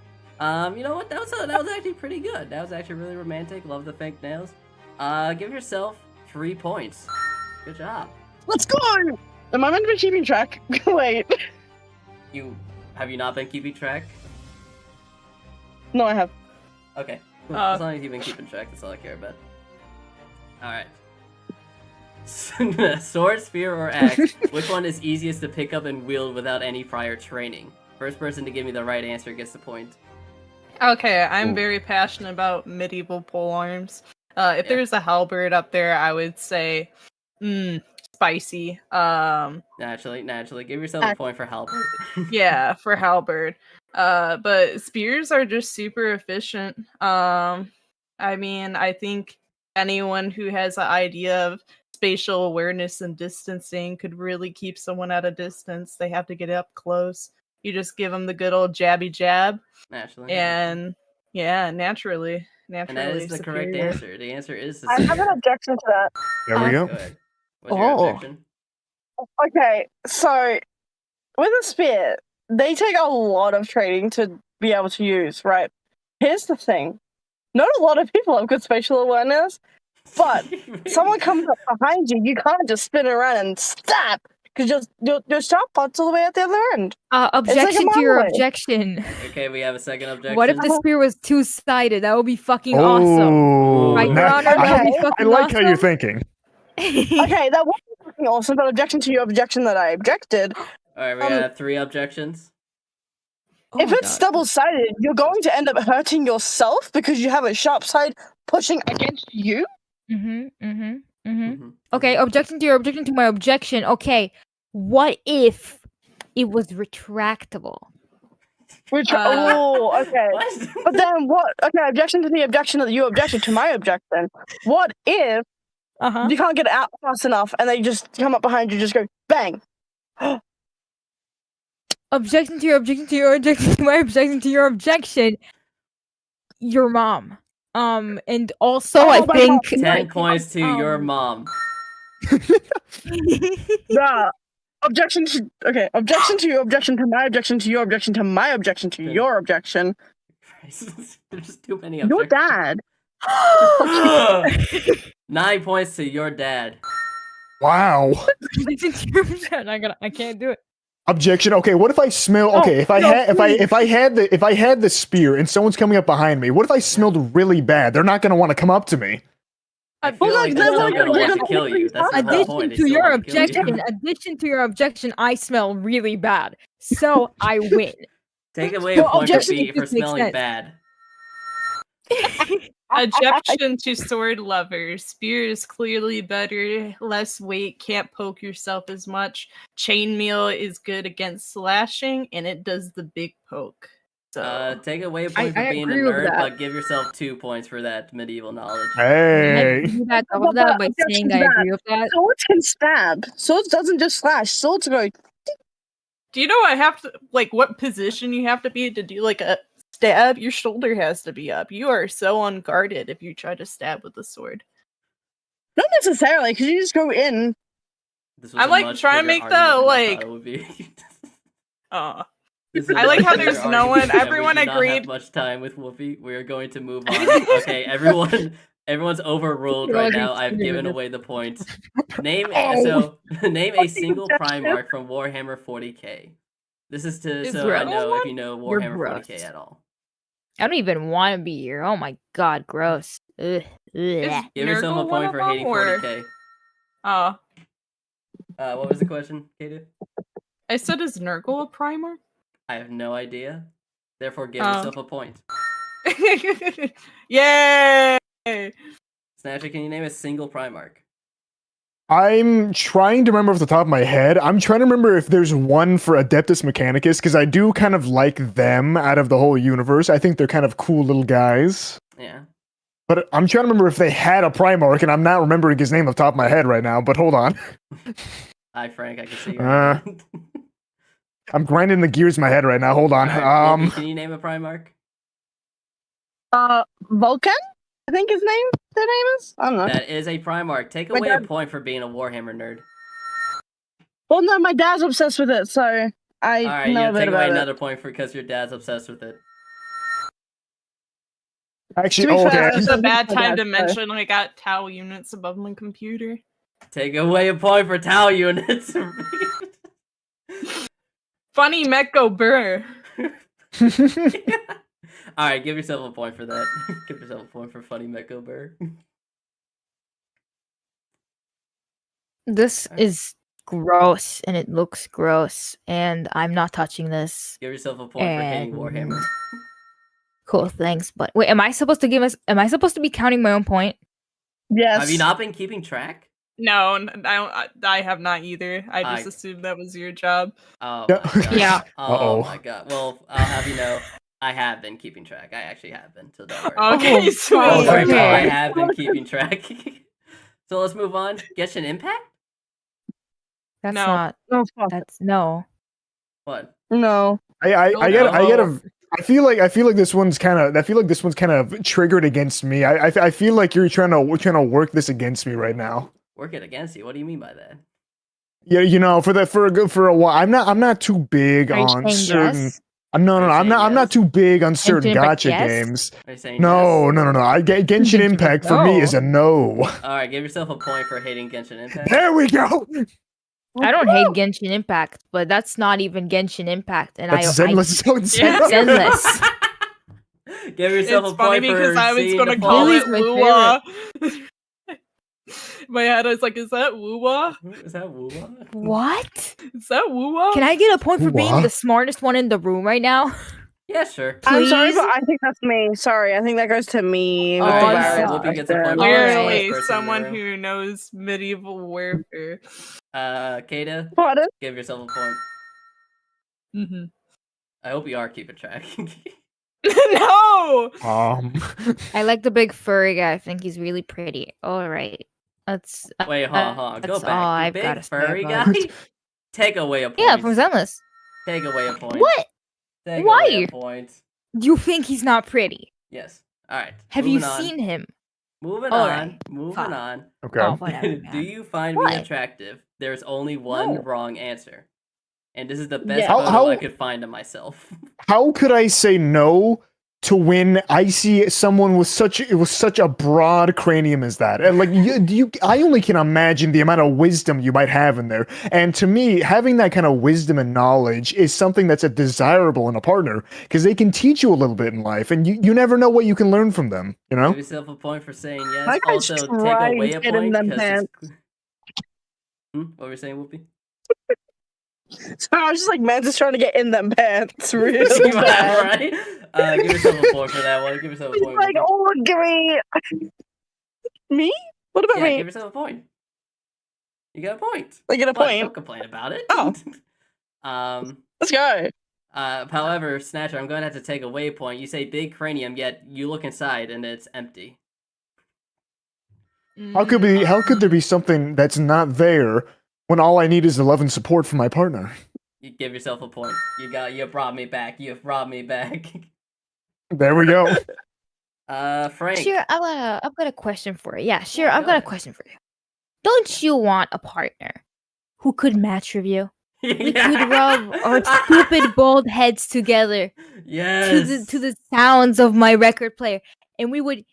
You know what? That was actually pretty good. That was actually really romantic. Love the fake nails. Give yourself 3 points. Good job. Let's go! Am I meant to be keeping track? Wait. Have you not been keeping track? No, I have. Okay. Cool. As long as you've been keeping track, that's all I care about. All right. Sword, spear, or axe? Which one is easiest to pick up and wield without any prior training? First person to give me the right answer gets the point. Okay, I'm Ooh. very passionate about medieval polearms. If there's a halberd up there, I would say, spicy. Naturally. Give yourself a point for halberd. Yeah, for halberd. But spears are just super efficient. I mean, I think anyone who has an idea of spatial awareness and distancing could really keep someone at a distance. They have to get up close. You just give them the good old jabby jab, Naturally. and yeah, naturally. And that Naturally is the correct superior. answer. The answer is the I have an spear. objection to that. There we Go go. ahead. What's your Oh. objection? Okay, so with a spear, they take a lot of training to be able to use, right? Here's the thing. Not a lot of people have good spatial awareness, but someone comes up behind you, you can't just spin around and stab, because your sharp part's all the way at the other end. Objection to your Marley. objection. Okay, we have a second objection. What if the spear was two-sided? That would be fucking awesome. Oh, Right, Your now- Honor, that would be Okay. I fucking like how you're awesome. thinking. Okay, that was fucking awesome, but objection to your objection that I objected. All right, we Um, have 3 objections. Oh if my it's God. double-sided, you're going to end up hurting yourself because you have a sharp side pushing against you. Okay, objection to my objection. Okay, what if it was retractable? Which Uh, okay. What? But then what? Okay, objection to the objection that you objected to my objection. What if Uh-huh. you can't get out fast enough and they just come up behind you, just go bang? Objection to your objection to your objection to my objection to your objection. Your mom. And also Oh I my think 10 points to your Um, mom. Nah. Objection to objection to your objection to my objection to your objection to my objection to your objection. There's too many Your objections. dad. 9 points to your dad. Wow. I can't do it. Objection. Okay, what if I smell? No, Okay, if I no, had if I had the spear and someone's coming up behind me, what if I smelled really bad? They're not gonna want to come up to me. I feel like they're still gonna want to kill you. That's the whole Addition point. They to still your wanna kill you. objection, I smell really bad. So I win. Take away Well, a point for, objection, it for just makes smelling sense. bad. Objection to sword lovers. Spear is clearly better, less weight, can't poke yourself as much. Chainmail is good against slashing, and it does the big poke. So Take away a point for I being a agree with nerd, that. but give yourself 2 points for that medieval knowledge. I Hey. piggyback off of that by saying I agree with that. Swords can stab. Swords doesn't just slash. Swords go. do you know I have to what position you have to be to do like a stab? Your shoulder has to be up. You are so unguarded if you try to stab with a sword. Not necessarily, because you just go in. This was I a like much trying to bigger make the, argument than I like- thought it would be. I This is a like much how bigger there's no argument, one- and everyone we do not agreed- have much time with Whoopi. We are going to move on. Okay, everyone's overruled You're all right getting now. I've screwed given with away the points. Name Oh. name a single Primarch from Warhammer 40k. This is to Is so I Rebel know if one? you know You're Warhammer gross. 40k at all. I don't even want to be here. Oh my god, gross. Ugh. Ugh. Give yourself a Nurgle one point of for them, hating or- 40k. Oh, What was the question, Katie? I said, is Nurgle a primer? I have no idea. Therefore, give Oh. yourself a point. Yay! Snatcher, can you name a single Primarch? I'm trying to remember off the top of my head. I'm trying to remember if there's one for Adeptus Mechanicus, because I do kind of like them out of the whole universe. I think they're kind of cool little guys. Yeah. But I'm trying to remember if they had a Primarch, and I'm not remembering his name off the top of my head right now, but hold on. Hi, Frank. I can see you. I'm grinding the gears in my head right now. Hold on. Alright, Whoopi, can you name a Primarch? Vulcan? I think their name is? I don't know. That is a Primarch. Take My away a dad- point for being a Warhammer nerd. Well, no, my dad's obsessed with it, so I Alright, know you a bit take away about it. another point because your dad's obsessed with it. Actually, To be oh, fair, okay. It's a bad My time to dad's mention I got tau units above my computer. Take away a point for Tau units. Funny Mecco Burr. Alright, give yourself a point for that. Give yourself a point for funny Mecco Burr. This is gross and it looks gross and I'm not touching this. Give yourself a point for hating And- Warhammer. Cool, thanks. But wait, am I supposed to be counting my own point? Yes. Have you not been keeping track? No, I have not either. I just I- assumed that was your job. Oh Yeah. my god. Yeah. Oh Uh-oh. my god. Well, I'll have you know, I have been keeping track. I actually have been, so don't worry. Okay, Oh, sweet. Don't worry about it, I okay. have been keeping track. So let's move on. Genshin Impact? That's No. not Oh, fuck. that's no. What? No. I No. I feel like this one's kind of triggered against me. I feel like you're trying to work this against me right now. Work it against you. What do you mean by that? Yeah, for a while. I'm not too big Are you on saying certain. yes? No, Are you I'm saying not yes? too big on certain Genshin Impact, gacha yes? games. Are you saying No. yes? Genshin Genshin Impact for me no. is a no. All right, give yourself a point for hating Genshin Impact. There we go. I don't hate Genshin Impact, but that's not even Genshin Impact, and That's Zenless Zone. Yeah. Zenless. Give yourself It's a funny point because for I was seeing gonna the call Lily's it my Woowa. My head was like, is that Woowa? Is that Woowa? What? Is that Woowa? Can I get a point for being What? the smartest one in the room right now? Yeah, sure. I'm sorry, Please? but I think that's me. Sorry, I think that goes to me. All with right, the I'm virus sorry. Whoopi gets a point question. for being the Alright. smartest Clearly, person in the someone room. who knows medieval warfare. Kata, Pardon? give yourself a point. Mm-hmm. I hope you are keeping track. No! I like the big furry guy. I think he's really pretty. All right. That's Wait, hold on. Go that's back. all The I've got big to say furry about guy? it. Take away a point. Yeah, from Zenless. Take away a point. What? Take Why? away a point. You think he's not pretty? Yes. All right. Have you moving on. seen him? Moving All on. right, Moving fine. on. Okay. Oh, whatever. Do Man. you find me What? attractive? There's only one No. wrong answer. And this is the best Yeah. photo How- I could find of myself. How could I say no to when I see someone with such a broad cranium as that? And like I only can imagine the amount of wisdom you might have in there. And to me, having that kind of wisdom and knowledge is something that's a desirable in a partner because they can teach you a little bit in life, and you never know what you can learn from them. You know? Give yourself a point for saying yes. I could Also, take try away to a get in point them because pants. What were you saying, Whoopi? So I was just like, man, just trying to get in them pants really You are bad. right. Give yourself a point for that one. Give yourself a He's point. like, Whoopi. oh, give me. Me? What about Yeah, me? give yourself a point. You got a point. I get a What? point. Don't complain about it. Oh. Let's go. However, Snatcher, I'm going to have to take away a point. You say big cranium, yet you look inside and it's empty. How could there be something that's not there when all I need is love and support from my partner? You give yourself a point. You brought me back. You've brought me back. There we go. Frank. Sure, I've got a question for you. Yeah, sure, Yeah, I've go got a ahead. question for you. Don't you want a partner who could match with you? We could rub our stupid bald heads together Yes. to the sounds of my record player, and we would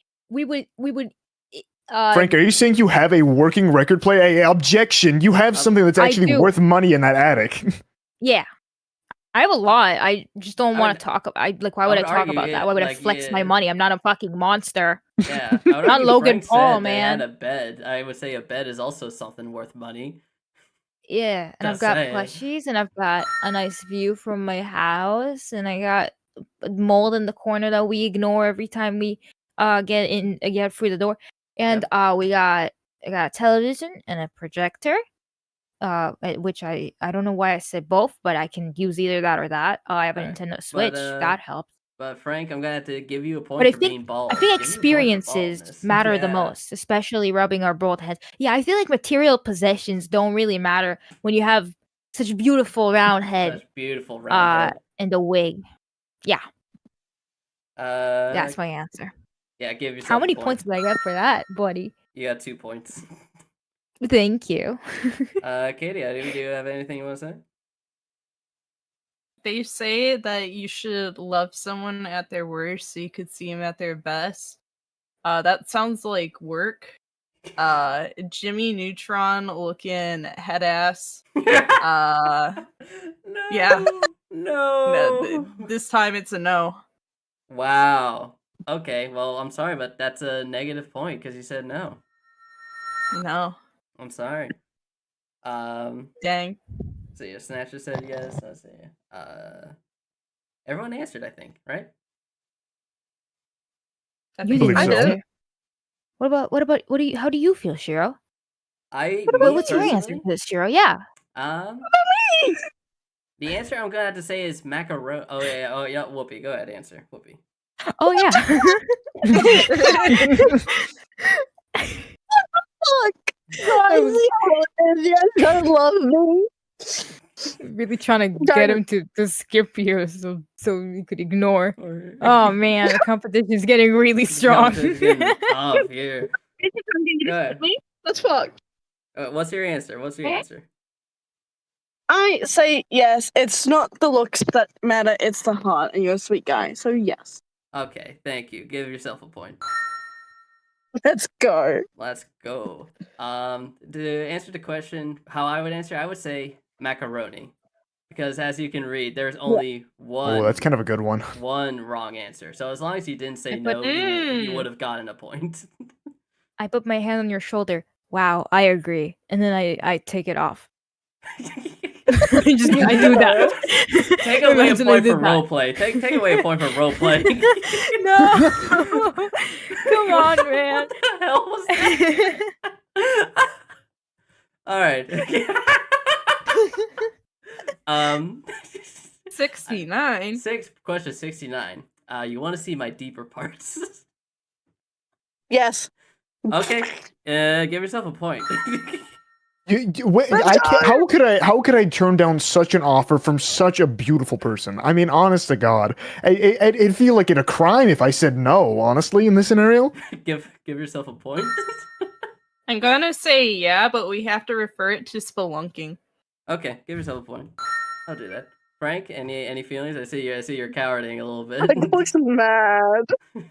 Frank, are you saying you have a working record player? Hey, objection! You have something that's I actually do. worth money in that attic. yeah. I have a lot. I just don't I want would- to talk about. Like, why I would I would talk argue about it, that? Why would I like, flex yeah. my money? I'm not a fucking monster. Yeah. I would Not argue Logan Frank Paul, said they man. had a bed. I would say a bed is also something worth money. Yeah, and I've Just got saying. plushies, and I've got a nice view from my house, and I got a mold in the corner that we ignore every time we get through the door, and I got a television and a projector, which I don't know why I said both, but I can use either that or that. I have a Alright, Nintendo Switch, that helps. But Frank, I'm gonna have to give you a point But I for think being bald. I think Give you a point for experiences baldness. matter the Yeah. most, especially rubbing our bald heads. Yeah, I feel like material possessions don't really matter when you have such a beautiful round head Such beautiful round head. and a wig. Yeah, Uh, that's my answer. yeah, give yourself How a many point. points did I get for that, buddy? You got 2 points. Thank you. Katie, do you have anything you want to say? They say that you should love someone at their worst so you could see them at their best. That sounds like work. Jimmy Neutron looking head ass. No. Yeah. No. This time it's a no. Wow. Okay, well, I'm sorry, but that's a negative point because you said no. No. I'm sorry. Dang. So yeah, Snatcher said yes. Let's see. Everyone answered, I think, right? I You think didn't believe so. answer. How do you feel, Shiro? Me What's your answer personally, to this, Shiro? Yeah. The answer I'm gonna have to say is macaroni. Oh yeah. Whoopi, go ahead. Answer, Whoopi. Oh yeah. Fuck. Guys, you guys love me. really trying to get him to skip you so we could ignore. Oh man, the competition's getting really strong. It's getting tough here. Go ahead. Let's fuck. What's your answer? What's your answer? I say yes. It's not the looks that matter, it's the heart, and you're a sweet guy, so yes. Okay, thank you. Give yourself a point. Let's go. Let's go. To answer the question, how I would answer, I would say macaroni, because as you can read, there's only one. Oh, that's kind of a good one. One wrong answer. So as long as you didn't say I no, put- you would have gotten a point. I put my hand on your shoulder. Wow, I agree. And then I take it off. I do that. Take away a Imagine I point did for that. roleplay. Take away a point for roleplay. No. Come on, man. What the hell was that? All right. 69. Question 69. You want to see my deeper parts? Yes. Okay. Give yourself a point. Wait, I can't, how could I turn down such an offer from such a beautiful person? I mean, honest to God, it'd feel like a crime if I said no. Honestly, in this scenario, give yourself a point. I'm gonna say yeah, but we have to refer it to spelunking. Okay, give yourself a point. I'll do that. Frank, any feelings? I see you're cowarding a little bit. Like, looks mad.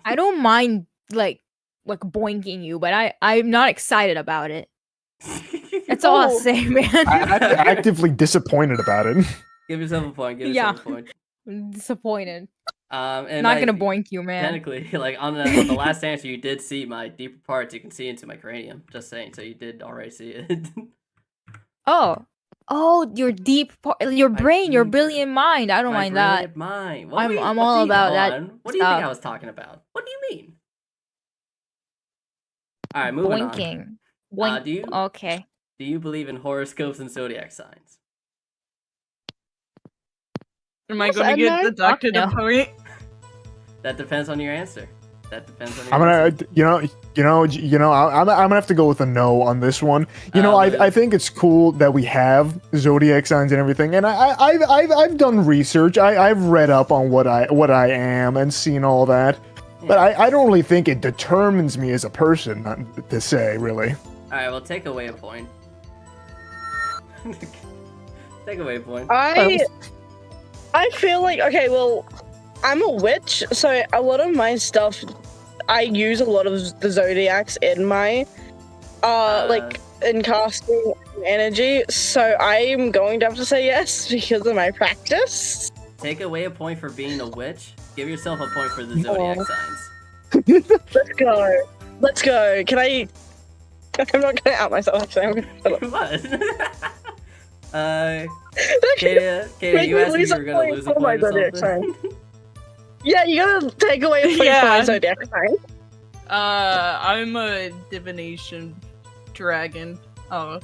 I don't mind like boinking you, but I'm not excited about it. That's all I'll say, man. I'm actively disappointed about it. Give yourself a point. Give yourself a point. I'm disappointed. And Not gonna boink you, man. Technically, like on the last answer, you did see my deeper parts. You can see into my cranium. Just saying. So you did already see it. Oh, your deep part, your My brain, your deeper- brilliant mind. I don't My mind that. brilliant mind. I'm all about that What do you think I stuff. was talking about? What do you mean? All right, moving on. Boinking. Boink. Okay. Do you believe in horoscopes and zodiac signs? Am I Yes, gonna and get no. deducted Fuck a no. point? That depends on your answer. That depends on your I'm answer. I'm gonna have to go with a no on this one. Liz. I think it's cool that we have zodiac signs and everything, and I've done research. I've read up on what I am and seen all that, but I don't really think it determines me as a person. Not to say, really. All right, well, take away a point. Take away a point. I feel like, okay, well, I'm a witch, so a lot of my stuff, I use a lot of the zodiacs in my, like, in casting energy, so I'm going to have to say yes because of my practice. Take away a point for being a witch. Give yourself a point for the zodiac signs. Let's go. Let's go. Can I... I'm not gonna out myself, actually. I'm gonna shut up. What? That Katia, make you me asked me if lose you a were gonna point lose a for my point or zodiac something. Yeah, you gotta take away a point Yeah. from my zodiac sign. I'm a divination dragon. Oh,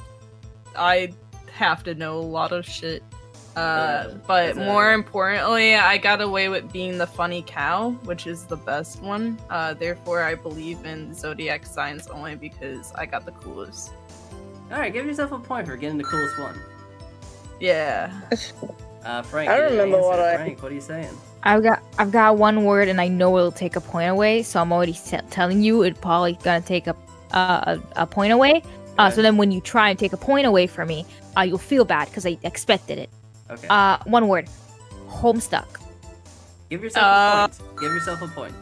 I have to know a lot of shit. But that's more a- importantly, I got away with being the funny cow, which is the best one. Therefore, I believe in zodiac signs only because I got the coolest. Alright, give yourself a point for getting the coolest one. Yeah. Frank, I you didn't remember answer. what I- Frank, what are you saying? I've got one word, and I know it'll take a point away. So I'm already telling you, it's probably gonna take a point away. Okay. So then when you try and take a point away from me, you'll feel bad because I expected it. Okay. One word, Homestuck. Give yourself a point. Give yourself a point.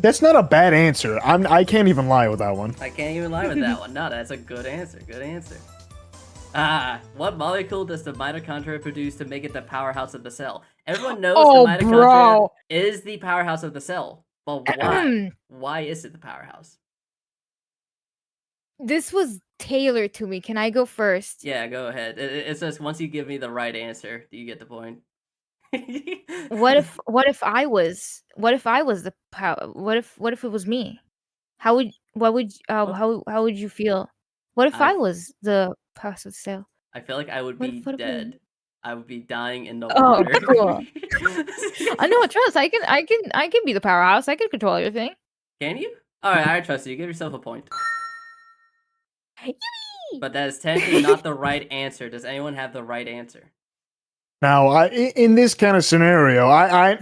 That's not a bad answer. I can't even lie with that one. I can't even lie with that one. No, that's a good answer. Good answer. What molecule does the mitochondria produce to make it the powerhouse of the cell? Everyone knows Oh, the mitochondria bro. is the powerhouse of the cell. But why? Why is it the powerhouse? This was tailored to me. Can I go first? Yeah, go ahead. It's just once you give me the right answer, do you get the point? What if I was the power? What if it was me? How would you feel? What if I- I was the powerhouse of the cell? I feel like I would What be if- what if we- dead. I would be dying in the Oh, water. cool. I know, trust. I can be the powerhouse. I can control everything. Can you? Alright, I trust you. Give yourself a point. But that is technically not the right answer. Does anyone have the right answer? Now, in this kind of scenario, I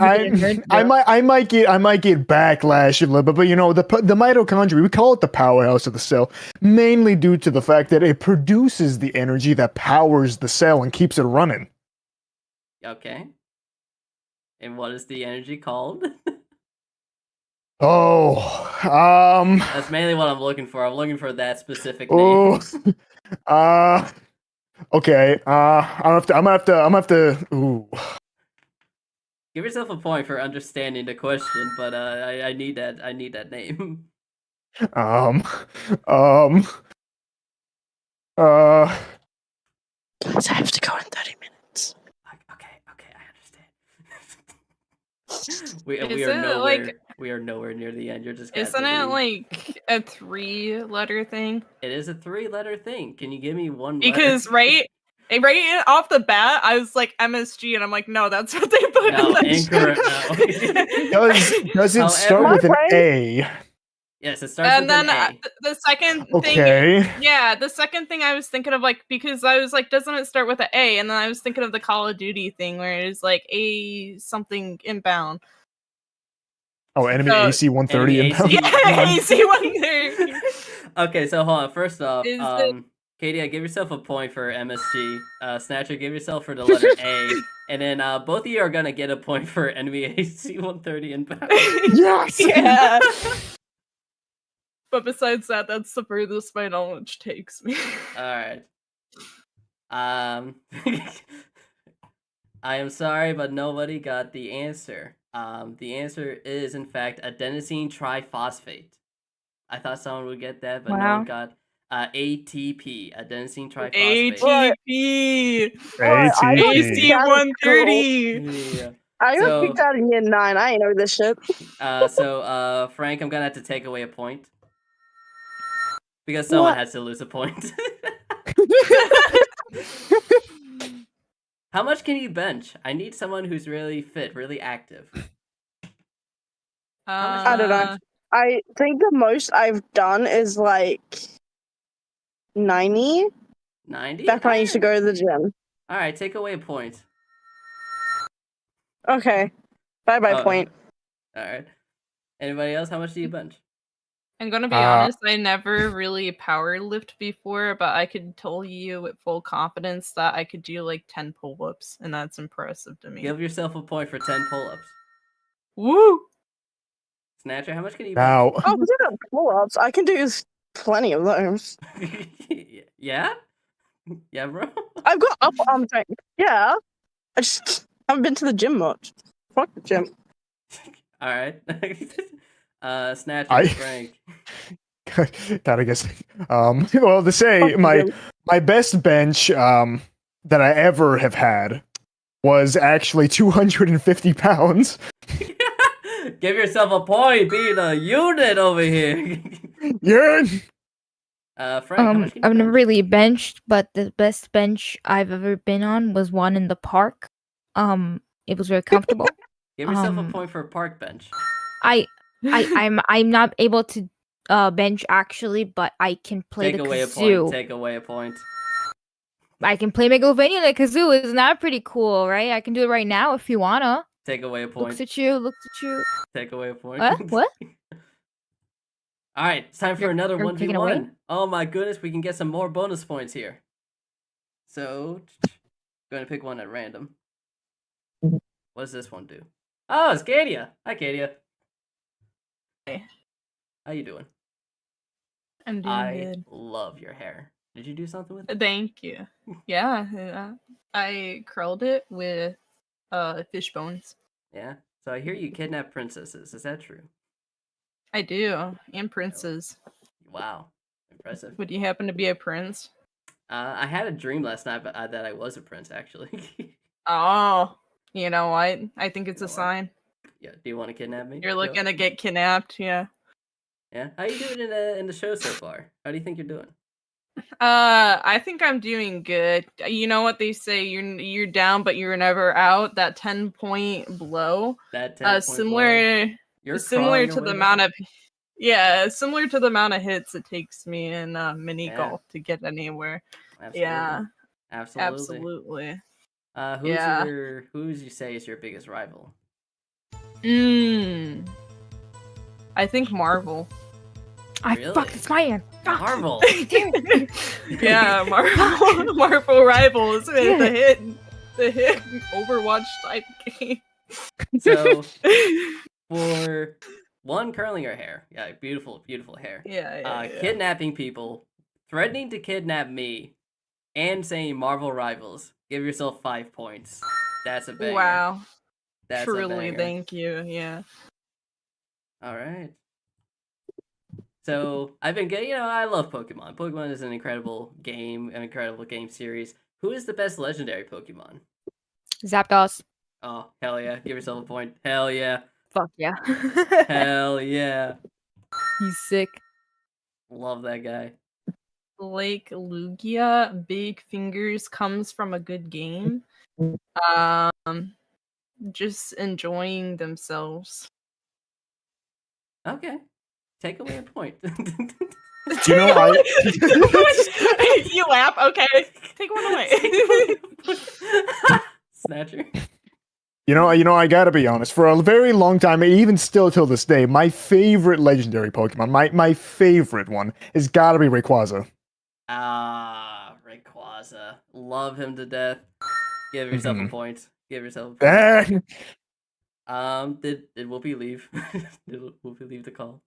might get backlash a little bit, but you know, the mitochondria, we call it the powerhouse of the cell, mainly due to the fact that it produces the energy that powers the cell and keeps it running. Okay. And what is the energy called? Oh, That's mainly what I'm looking for. I'm looking for that specific oh, name. okay. I'm gonna have to. Ooh. Give yourself a point for understanding the question, but I need that name. Um, um, uh, Guys, I have to go in 30 minutes. Okay, I understand. we Is are it, nowhere like- we are nowhere near the end. You're just Isn't it like a 3-letter thing? It is a 3-letter thing. Can you give me one Because letter? right off the bat, I was like MSG, and I'm like, no, that's what they put. No, in the incorrect. show. does it start However- with an A? Yes, it starts And with then an A. the second thing, Okay. yeah, the second thing I was thinking of, like, because I was like, doesn't it start with an A? And then I was thinking of the Call of Duty thing where it's like A something inbound. Oh, enemy So- AC 130 Enemy inbound. AC. Yeah, AC 130. Okay, so hold on. First off, Is it- Katie, give yourself a point for MSG. Snatcher, give yourself for the letter A. And then both of you are gonna get a point for enemy AC 130 inbound. Yes. Yeah. But besides that, that's the furthest my knowledge takes me. Alright. I am sorry, but nobody got the answer. The answer is, in fact, adenosine triphosphate. I thought someone would get that, but no Wow. one got ATP, adenosine triphosphate. ATP! ATP. AC 130! Yeah. I got So- kicked out in year 9. I ain't know this shit. So, Frank, I'm gonna have to take away a point. Because someone What? has to lose a point. How much can you bench? I need someone who's really fit, really active. I don't know. I think the most I've done is like 90. 90? Back when I used to go to the gym. Alright, take away a point. Okay. Bye-bye Oh. point. Alright. Anybody else? How much do you bench? I'm gonna be honest, I never really power lift before, but I could tell you with full confidence that I could do like 10 pull-ups, and that's impressive to me. Give yourself a point for 10 pull-ups. Woo! Snatcher, how much can you Now, Oh, we did pull-ups. I can do plenty of those. bench? Yeah? Yeah, bro? I've got upper arm strength. Yeah. I just haven't been to the gym much. Fuck the gym. Alright. Snatcher, I- Frank. gotta guess. Well, to say Fuck the my gym. best bench that I ever have had was actually 250 pounds. Give yourself a point, being a unit over here. Yeah. Frank, how much can you I've never bench? really benched, but the best bench I've ever been on was one in the park. It was very comfortable. Give yourself a um, point for a park bench. I'm not able to bench actually, but I can play Take the away a kazoo. point. Take away a point. I can play Megalovania like kazoo. Isn't that pretty cool, right? I can do it right now if you wanna. Take away a point. Looks at you. Looks at you. Take away a point. What? What? All right, it's time for You're- another you're taking away? 1v1. Oh my goodness, we can get some more bonus points here. So, going to pick one at random. What does this one do? Oh, it's Kadia. Hi, Kadia. Hey. How you doing? I'm doing I good. love your hair. Did you do something with it? Thank you. Yeah, I curled it with fish bones. Yeah. So I hear you kidnap princesses. Is that true? I do, and princes. Wow. Impressive. Would you happen to be a prince? I had a dream last night that I was a prince, actually. Oh, you know what? I think it's You a know what? sign. Yeah. Do you want to kidnap me? You're Go. looking to get kidnapped. Yeah. Yeah. How you doing in the show so far? How do you think you're doing? I think I'm doing good. You know what they say, you're down but you're never out. That 10-point blow. That 10 point blow? Similar You're similar crawling to your the way amount down. of similar to the amount of hits it takes me in mini Yeah. golf to get anywhere. Absolutely. Yeah. Absolutely. Absolutely. Yeah. Who would you say is your biggest rival? I think Marvel. Really? Fuck, it's my end. Marvel. Damn it. Yeah, Marvel Rivals, the hit Overwatch type game. So for one, curling your hair. Yeah, beautiful, beautiful hair. yeah. Kidnapping people, threatening to kidnap me, and saying Marvel Rivals. Give yourself 5 points. That's a banger. Wow. That's a Truly, banger. thank you. Yeah. All right. So I've been getting, I love Pokemon. Pokemon is an incredible game series. Who is the best legendary Pokemon? Zapdos. Oh, hell yeah. Give yourself a point. Hell yeah. Fuck yeah. Hell yeah. He's sick. Love that guy. Like Lugia, Big Fingers comes from a good game. Just enjoying themselves. Okay. Take away a point. You know, You laugh. Okay, take one away. Snatcher. You know, I gotta be honest. For a very long time, even still till this day, my favorite legendary Pokemon, my favorite one, has gotta be Rayquaza. Rayquaza. Love him to death. Give yourself a point. Give yourself a point. Did Whoopi leave? Did Whoopi leave the call?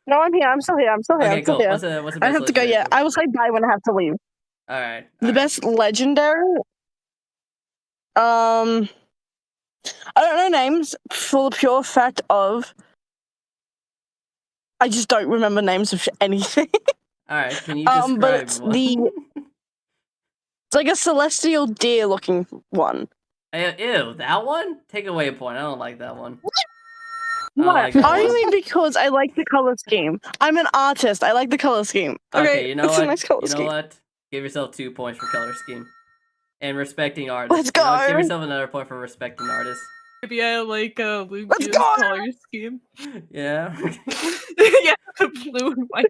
No, I'm here. I'm still here. Okay, cool. Here. What's the best I have to go. legendary Yeah, Pokemon? I will say bye when I have to leave. All right. The best legendary. I don't know names for the pure fact of I just don't remember names of anything. All right. Can you describe but it's one? it's like a celestial deer looking one. Ew, that one? Take away a point. I don't like that one. What? Only because I like the color scheme. I'm an artist. I like the color scheme. Okay, you know it's what? a nice color You know scheme. what? Give yourself 2 points for color scheme. And respecting artists. Let's go. Give yourself another point for respecting artists. Maybe I like Lugia's Let's go! color scheme. Yeah. Yeah, the blue and white.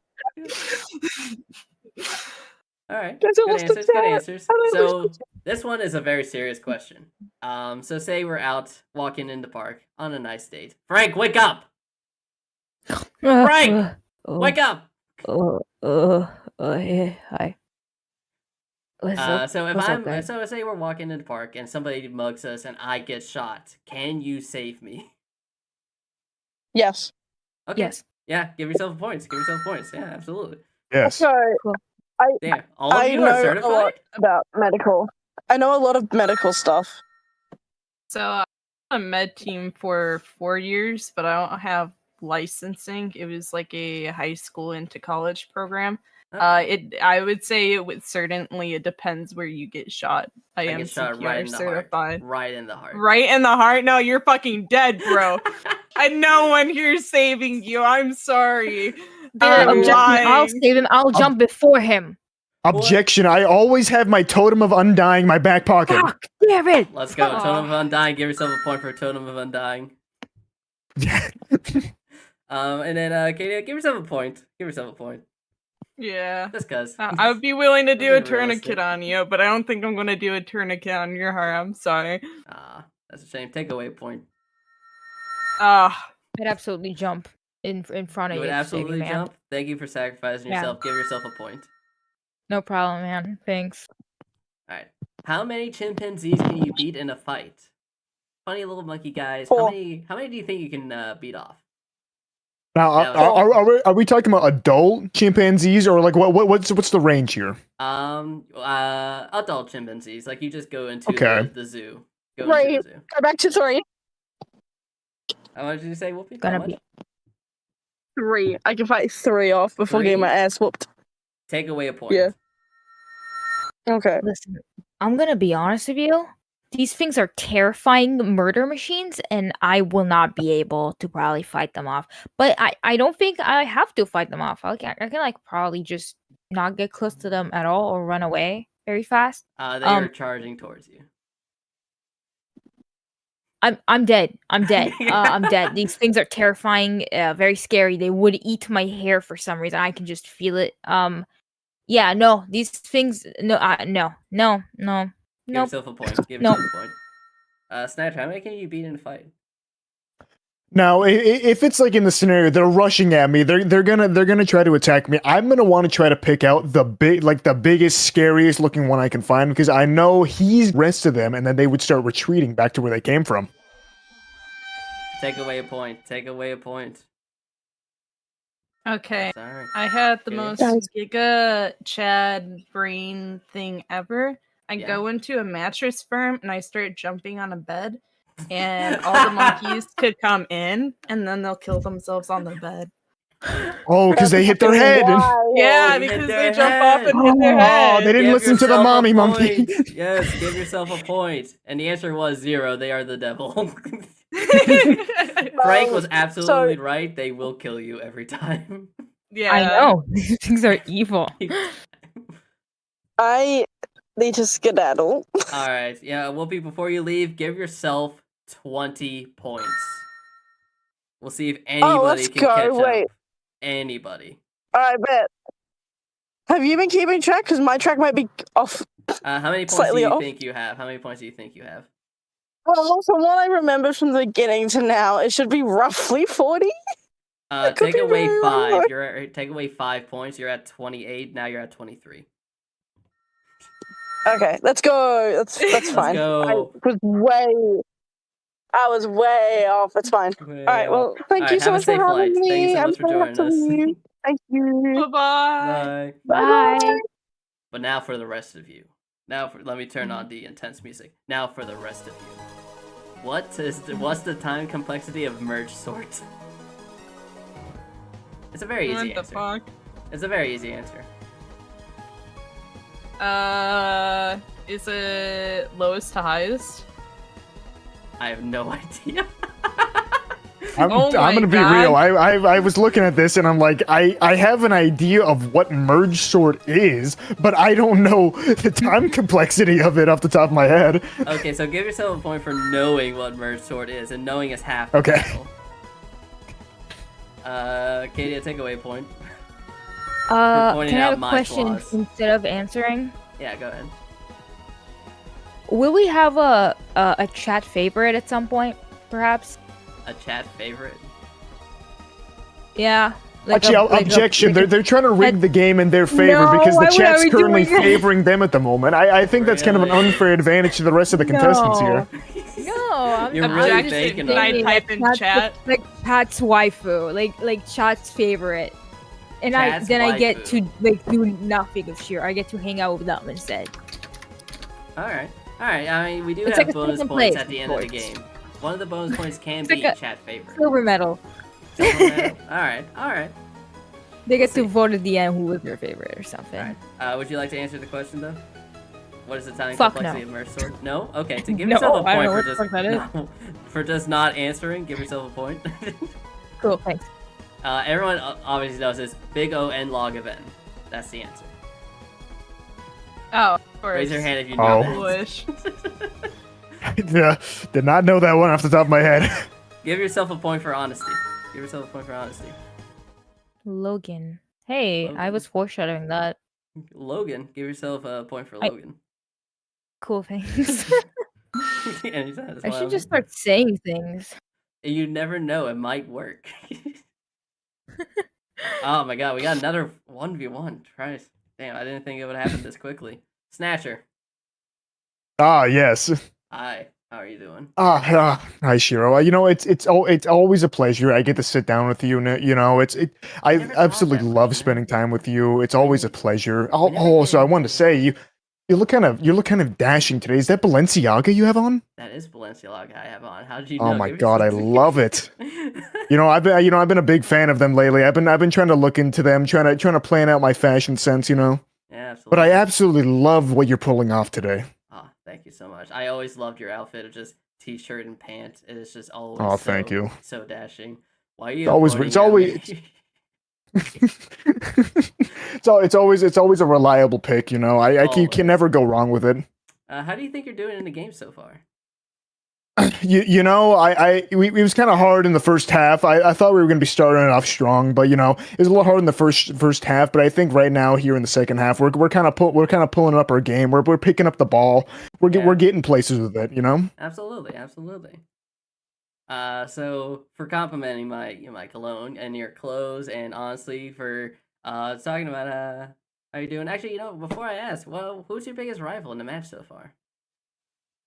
All right. That's Good almost answers. a Good cat. answers. I don't So know. this one is a very serious question. So say we're out walking in the park on a nice date. Frank, wake up! Frank! Wake up! Hey, hi. What's up? So if What's up, I'm guys? so say we're walking in the park and somebody mugs us and I get shot, can you save me? Yes. Okay. Yes. Yeah, give yourself points. Give yourself points. Yeah, absolutely. Yes. So Damn, all of I you know are a lot certified? about medical. I know a lot of medical stuff. So I'm on a med team for 4 years, but I don't have licensing. It was like a high school into college program. I would say it depends where you get shot. I am get shot CPR right in the certified. heart. Right in the heart. Right in the heart? No, you're fucking dead, bro. And no one here's saving you. I'm sorry. They're Objection. I'll lying. save him. I'll jump before him. Objection! I always have my Totem of Undying in my back pocket. Fuck, damn it. Let's go. Aw. Totem of Undying. Give yourself a point for Totem of Undying. And then Katie, give yourself a point. Give yourself a point. Yeah. Just cause. I would be willing to do a Being realistic. tourniquet on you, but I don't think I'm going to do a tourniquet on your heart. I'm sorry. That's a shame. Take away a point. Ah. I'd absolutely jump in front of You you. would to save you, absolutely man. jump. Thank you for sacrificing Yeah. yourself. Give yourself a point. No problem, man. Thanks. All right. How many chimpanzees can you beat in a fight? Funny little monkey guys. 4. How many do you think you can beat off? Now, That was- are we talking about adult chimpanzees or like what's the range here? Adult chimpanzees. Like you just go into Okay. the zoo. Go Right. into the zoo. Go back to 3. How much did you say, Whoopi? Gonna How much? be 3. I can fight 3 off before getting my 3? ass whooped. Take away a point. Yeah. Okay. Listen, I'm gonna be honest with you. These things are terrifying murder machines, and I will not be able to probably fight them off. But I don't think I have to fight them off. I can like probably just not get close to them at all or run away very fast. They are charging towards you. I'm dead. I'm dead. I'm dead. These things are terrifying, very scary. They would eat my hair for some reason. I can just feel it. Yeah, no, these things. No, no. Give Nope. yourself a point. Give Nope. yourself a point. Snatcher, how many can you beat in a fight? Now, if it's like in the scenario, they're rushing at me. They're gonna try to attack me. I'm gonna want to try to pick out the biggest, scariest looking one I can find because I know he's rest of them, and then they would start retreating back to where they came from. Take away a point. Take away a point. Okay. Sorry. I had the Okay. most Guys. giga Chad brain thing ever. I Yeah. go into a mattress firm and I start jumping on a bed, and all the monkeys could come in, and then they'll kill themselves on the bed. Oh, because they hit their head. Yeah, They hit because their they jump off head. and hit their Oh, head. they didn't Give listen to the yourself a mommy monkey. point. Yes, give yourself a point. And the answer was 0. They are the devil. Frank was absolutely right. They will kill you every time. Yeah. I know. These things are evil. I need to skedaddle. All right. Yeah, Whoopi, before you leave, give yourself 20 points. We'll see if anybody let's can go. catch Wait. up. Anybody. I bet. Have you been keeping track? Because my track might be off. How many points do Slightly you off. think you have? How many points do you think you have? Well, from what I remember from the beginning to now, it should be roughly 40. could Take be away very 5. wrong. Take away 5 points. You're at 28. Now you're at 23. Okay, let's go. That's Let's fine. go. I was way off. It's fine. All right. Well, thank you so much for having me. Thank you so I'm much for gonna have joining to us. leave. Thank you. Bye-bye. Bye. Bye. But now for the rest of you. Let me turn on the intense music. Now for the rest of you. What's the time complexity of merge sort? It's a very easy What the answer. fuck? It's a very easy answer. Is it lowest to highest? I have no idea. I'm Oh my gonna be God. real. I was looking at this and I'm like, I have an idea of what merge sort is, but I don't know the time complexity of it off the top of my head. Okay, so give yourself a point for knowing what merge sort is, and knowing is half the Okay. battle. Katie, take away a point. pointing Can I out have a my question flaws. instead of answering? Yeah, go ahead. Will we have a chat favorite at some point, perhaps? A chat favorite. Yeah. Actually, objection. They're trying to rig the game in their favor No, because why the would I chat's be currently doing that? favoring them at the moment. I think that's kind of an Really? unfair advantage to the rest of the contestants here. No, I'm You're I'm really just faking Can I it. saying type that in Pat's- chat? Like Pat's waifu, like Chat's favorite. And Chat's I get waifu. to like do nothing of cheer. I get to hang out with them instead. Alright. Alright, I mean, we do It's have like a bonus second points place, at the of end of the course. game. One of the bonus points can It's be like a chat favorite. Silver medal. Alright, alright. They get We'll to see. vote at the end who was their favorite or something. Alright. Would you like to answer the question though? What is the time Fuck complexity no. of merge sort? No? Okay, to give No, yourself a I point don't know for what the just fuck that is. no, for just not answering, give yourself a point. Cool, thanks. Everyone obviously knows this. Big O N log of N. That's the answer. Oh, of course. Raise your hand if you know Oh. that. Foolish. Yeah, did not know that one off the top of my head. Give yourself a point for honesty. Give yourself a point for honesty. Logan. Hey, I was foreshadowing that. Logan, give yourself a point for I- Logan. Cool, thanks. Anytime, that's I why should I'm- just start saying things. You never know, it might work. Oh my god, we got another 1v1. Christ. Damn, I didn't think it would happen this quickly. Snatcher. Yes. Hi, how are you doing? Hi Shiro. You know, it's always a pleasure. I get to sit down with you. You know, I never thought absolutely that way, love man. spending time with you. It's always a pleasure. We never Also, I did. wanted to say you look kind of dashing today. Is that Balenciaga you have on? That is Balenciaga I have on. How did you know? Oh my Give god, I yourself- love it. You know, I've been a big fan of them lately. I've been trying to look into them, trying to plan out my fashion sense. You know, Yeah, absolutely. but I absolutely love what you're pulling off today. Oh, thank you so much. I always loved your outfit of just t-shirt and pants. It is just always Oh, thank you. so dashing. Why are you? always- avoiding it's always- me? it's always a reliable pick. You know, you Always. can never go wrong with it. How do you think you're doing in the game so far? You know, it was kind of hard in the first half. I thought we were going to be starting it off strong, but you know, it was a little hard in the first half. But I think right now here in the second half, we're kind of pulling up our game. We're picking up the ball. We're getting places with it. You know. Absolutely, absolutely. So for complimenting my cologne and your clothes, and honestly for talking about how you doing. Actually, before I ask, well, who's your biggest rival in the match so far?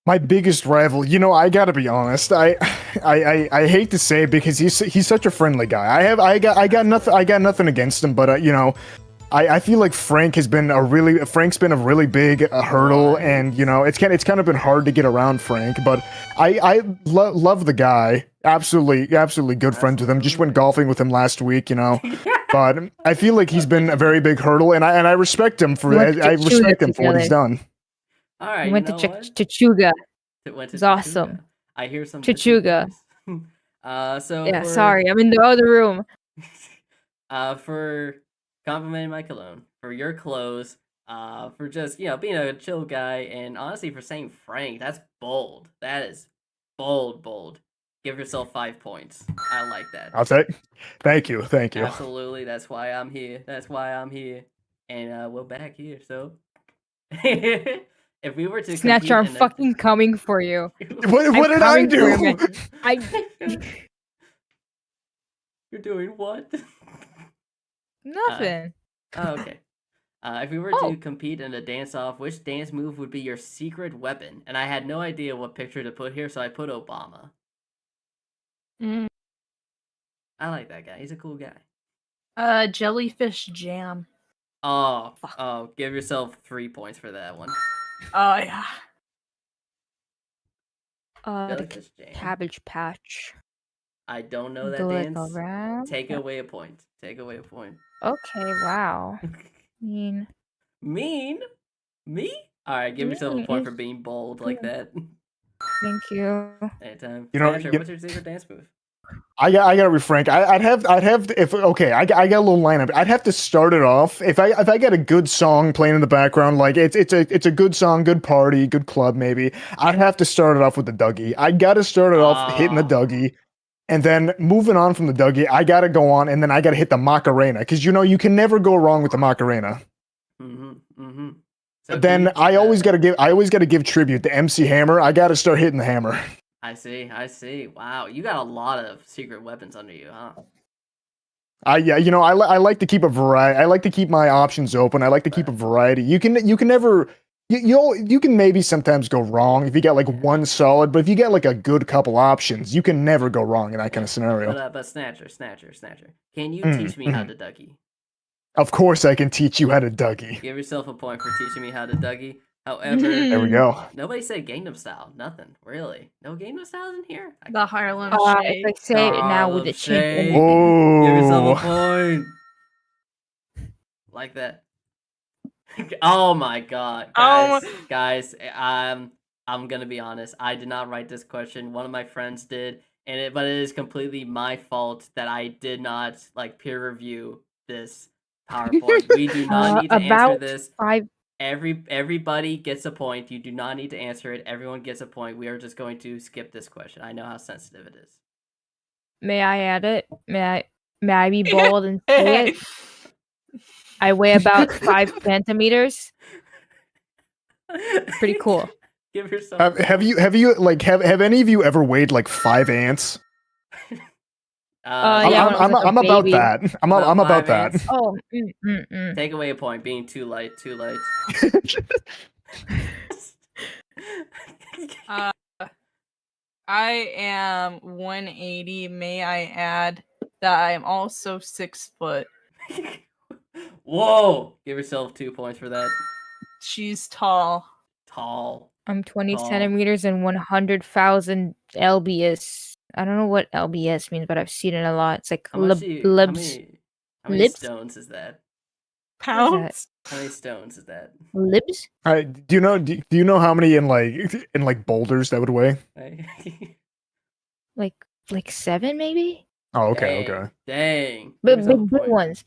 My biggest rival, you know, I gotta be honest. I hate to say it because he's such a friendly guy. I got nothing against him, but you know, I feel like Frank's been a really big hurdle, and you know, it's kind of been hard to get around Frank. But I love the guy. Absolutely good friends with him. Just went golfing with him last week, you know. But I feel like he's been a very big hurdle, and I respect him for what he's done. All right, We went to Chachuga. It's awesome. I hear some Chachuga. So Yeah, sorry, I'm in the other room. For complimenting my cologne, for your clothes, for just being a chill guy, and honestly for saying Frank, that's bold. That is bold. Give yourself 5 points. I like that. I'll take. Thank you. Absolutely, that's why I'm here. And we're back here. So. If we were to Snatcher, I'm fucking coming for you. What did I do? You're doing what? Nothing. Okay. If we were to compete in a dance-off, which dance move would be your secret weapon? And I had no idea what picture to put here, so I put Obama. I like that guy. He's a cool guy. Jellyfish jam. Oh, give yourself 3 points for that one. Oh yeah. Cabbage Patch. I don't know that dance. Take away a point. Okay, wow. Mean? Me? All right, give yourself a point for being bold like that. Thank you. Anytime. You know, Snatcher, what's your secret dance move? I gotta be frank. I'd have if okay. I got a little lineup. I'd have to start it off if I got a good song playing in the background, like it's a good song, good party, good club maybe. I'd have to start it off with the Dougie. I gotta start it off hitting the Dougie, and then moving on from the Dougie, I gotta go on, and then I gotta hit the Macarena because you can never go wrong with the Macarena. So then I always gotta give tribute to MC Hammer. I gotta start hitting the hammer. I see. Wow, you got a lot of secret weapons under you, huh? Yeah, I like to keep a variety. I like to keep my options open. I like to keep a variety. You can never you can maybe sometimes go wrong if you got like one solid, but if you get like a good couple options, you can never go wrong in that kind of scenario. But Snatcher, can you teach me how to Dougie? Of course, I can teach you how to Dougie. Give yourself a point for teaching me how to Dougie. However, there we go. Nobody said Gangnam Style. Nothing, really. No Gangnam Styles in here. The Harlem Shake. If I say it now with the Shake. Oh. Give yourself a point. Like that. Oh my god, guys. I'm gonna be honest. I did not write this question. One of my friends did, but it is completely my fault that I did not peer review this PowerPoint. We do not need to answer this. Everybody gets a point. You do not need to answer it. Everyone gets a point. We are just going to skip this question. I know how sensitive it is. May I add it? May I be bold and say it? I weigh about 5 centimeters. Pretty cool. Give yourself. Have any of you ever weighed like 5 ants? Yeah, I'm about that. I'm about that. Oh, Take away a point. Being too light. I am 180. May I add that I am also 6 foot. Whoa! Give yourself 2 points for that. She's tall. I'm 20 centimeters and 100,000 lbs. I don't know what lbs means, but I've seen it a lot. It's like how many stones is that? Pounds? How many stones is that? Libs? Do you know how many in boulders that would weigh? like 7 maybe? Oh, okay. Dang. But big ones.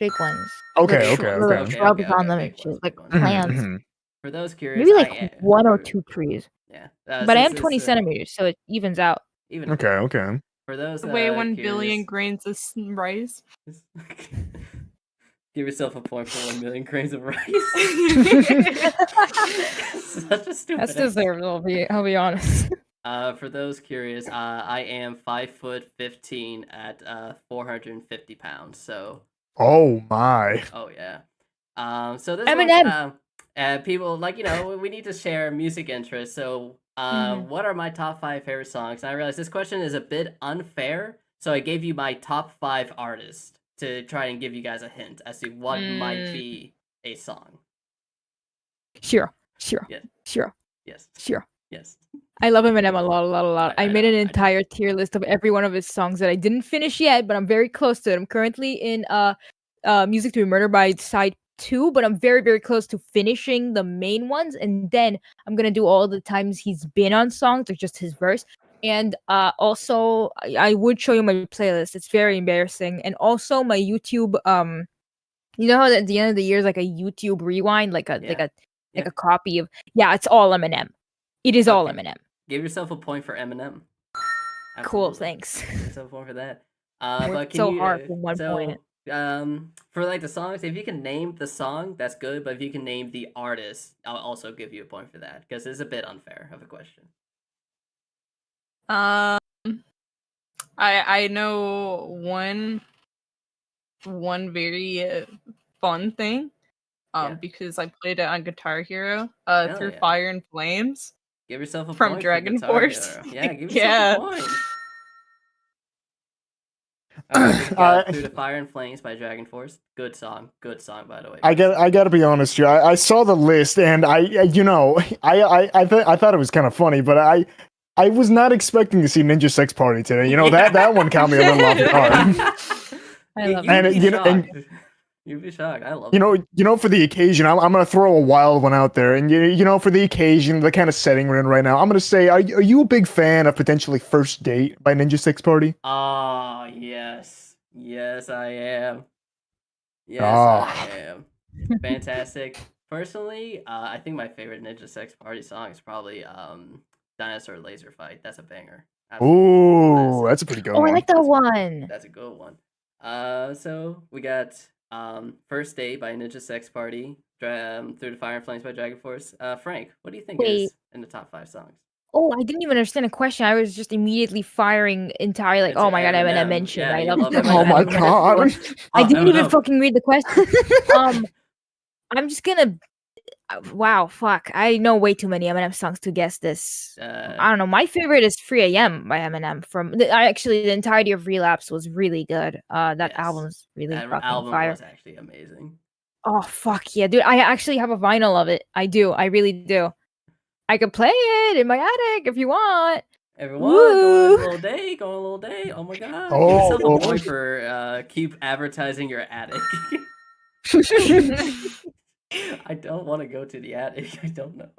Okay. Shrubs on them and shit, like plants. For those curious, Maybe like 1 or 2 trees. Yeah. But I since am 20 it's, centimeters, so it evens out. even Okay. for those Weigh 1 billion curious, grains of rice. give yourself a point for 1 million grains of rice. Such a stupid. That's answer. deserved. I'll be honest. For those curious, I am 5'15" at 450 pounds. So, Oh my. oh yeah. So this Eminem. one's people like we need to share music interests. So, Mhm. what are my top 5 favorite songs? And I realize this question is a bit unfair, so I gave you my top 5 artists to try and give you guys a hint as to what might be a song. Sure. Yeah. Sure. Yes. Yes. I love Eminem a lot. I made an know. entire tier list of every one of his songs that I didn't finish yet, but I'm very close to it. I'm currently in Music to Be Murdered by side 2, but I'm very close to finishing the main ones, and then I'm gonna do all the times he's been on songs or just his verse. And also I would show you my playlist. It's very embarrassing. And also my YouTube you know how at the end of the year is like a YouTube rewind, like Yeah. a copy of it's all Eminem. It is all Okay. Eminem. Give yourself a point for Eminem. Cool, Absolutely. thanks. Give yourself a point for that. But Worked can so you hard for 1 point. for like the songs, if you can name the song, that's good. But if you can name the artist, I'll also give you a point for that because it's a bit unfair of a question. I know one very fun thing. Yeah. Because I played it on Guitar Hero. Hell Through yeah. Fire and Flames. Give yourself a From point Dragon for Guitar Force. Hero. Yeah, give yourself a point. We got I- Through the Fire and Flames by Dragon Force. Good song, by the way. I gotta be honest here. I saw the list and I thought it was kind of funny, but I was not expecting to see Ninja Sex Party today. That one caught me a little off guard. I love You'd it. be And, shocked. You'd be shocked. I love it. For the occasion, I'm gonna throw a wild one out there, and for the occasion, the kind of setting we're in right now, I'm gonna say, are you a big fan of potentially First Date by Ninja Sex Party? Oh, yes. Yes, I am. Yes, Ah. I am. Fantastic. Personally, I think my favorite Ninja Sex Party song is probably Dinosaur Laser Fight. That's a banger. Ooh, that's a pretty good Oh, one. I like that one. That's a good one. So we got First Date by Ninja Sex Party, Through the Fire and Flames by Dragon Force. Frank, what do you think Wait. is in the top 5 songs? Oh, I didn't even understand the question. I was just immediately firing entirely like, Into oh my god, Eminem Eminem. mentioned. Yeah, I you love love Oh my Eminem. god. I didn't even Eminem. fucking read the question. I'm just gonna. Wow, fuck! I know way too many Eminem songs to guess this. I don't know. My favorite is 3 a.m. by Eminem. Actually, the entirety of Relapse was really good. That Yes. album's really That fucking album fire. was actually amazing. Oh fuck yeah, dude! I actually have a vinyl of it. I do. I really do. I could play it in my attic if you want. Everyone, Woo! going a little day. Oh my god. Oh. Give yourself a point for keep advertising your attic. I don't want to go to the attic. I don't know.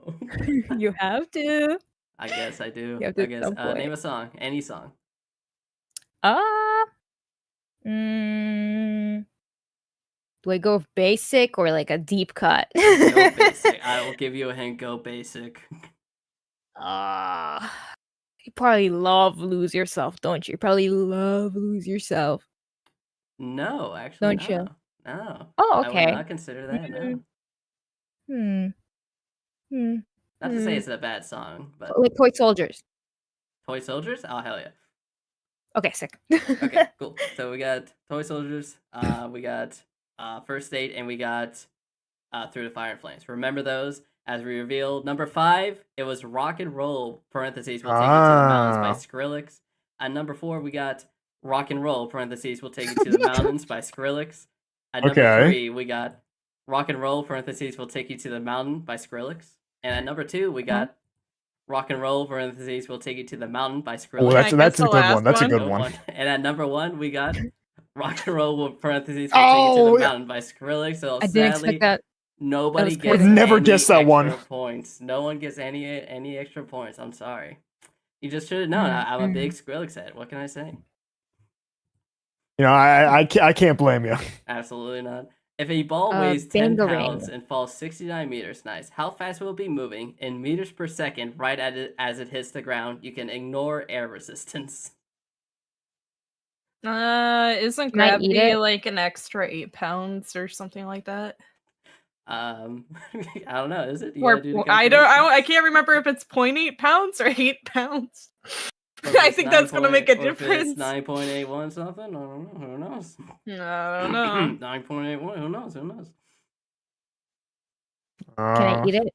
You have to. I guess I do. You have to I at guess. some point. Name a song. Any song. Do I go with basic or like a deep cut? Go basic. I will give you a hint. Go basic. You probably love Lose Yourself, don't you? You probably love Lose Yourself. No, actually, Don't you? no. No. Oh, I okay. would not consider that. No. Not to say it's a bad song, but Like Toy Soldiers. Toy Soldiers. Oh hell yeah. Okay, sick. Okay, cool. So we got Toy Soldiers, we got First Date, and we got Through the Fire and Flames. Remember those? As we revealed, number 5, it was Rock and Roll, parentheses, will take you to the mountains by Skrillex. At number 4, we got Rock and Roll, parentheses, will take you to the mountains by Skrillex. At number 3, we got Rock and Roll, parentheses, will take you to the mountain by Skrillex. And at number 2, we got Rock and Roll, parentheses, will take you to the mountain by Skrillex. Oh, that's a good one. That's a good one. And at number 1, we got Rock and Roll, parentheses, will take you to the mountain by Skrillex. So I didn't expect that. Nobody That was gets crazy. Never any guessed that extra one. points. No one gets any extra points. I'm sorry. You just should have known. I'm a big Skrillex head. What can I say? I can't blame you. Absolutely not. If a ball weighs 10 Bangarang. pounds and falls 69 meters, nice. How fast will it be moving in meters per second right at it as it hits the ground? You can ignore air resistance. Isn't Can I eat gravity it? like an extra 8 pounds or something like that? I don't know. Is it? You Or gotta do the I calculation. can't remember if it's 0.8 pounds or 8 pounds. Or if I it's think that's gonna make a or if difference. it's 9.81 something. I don't know. Who knows? I don't know. 9.81. Who knows? Who knows? Can I eat it?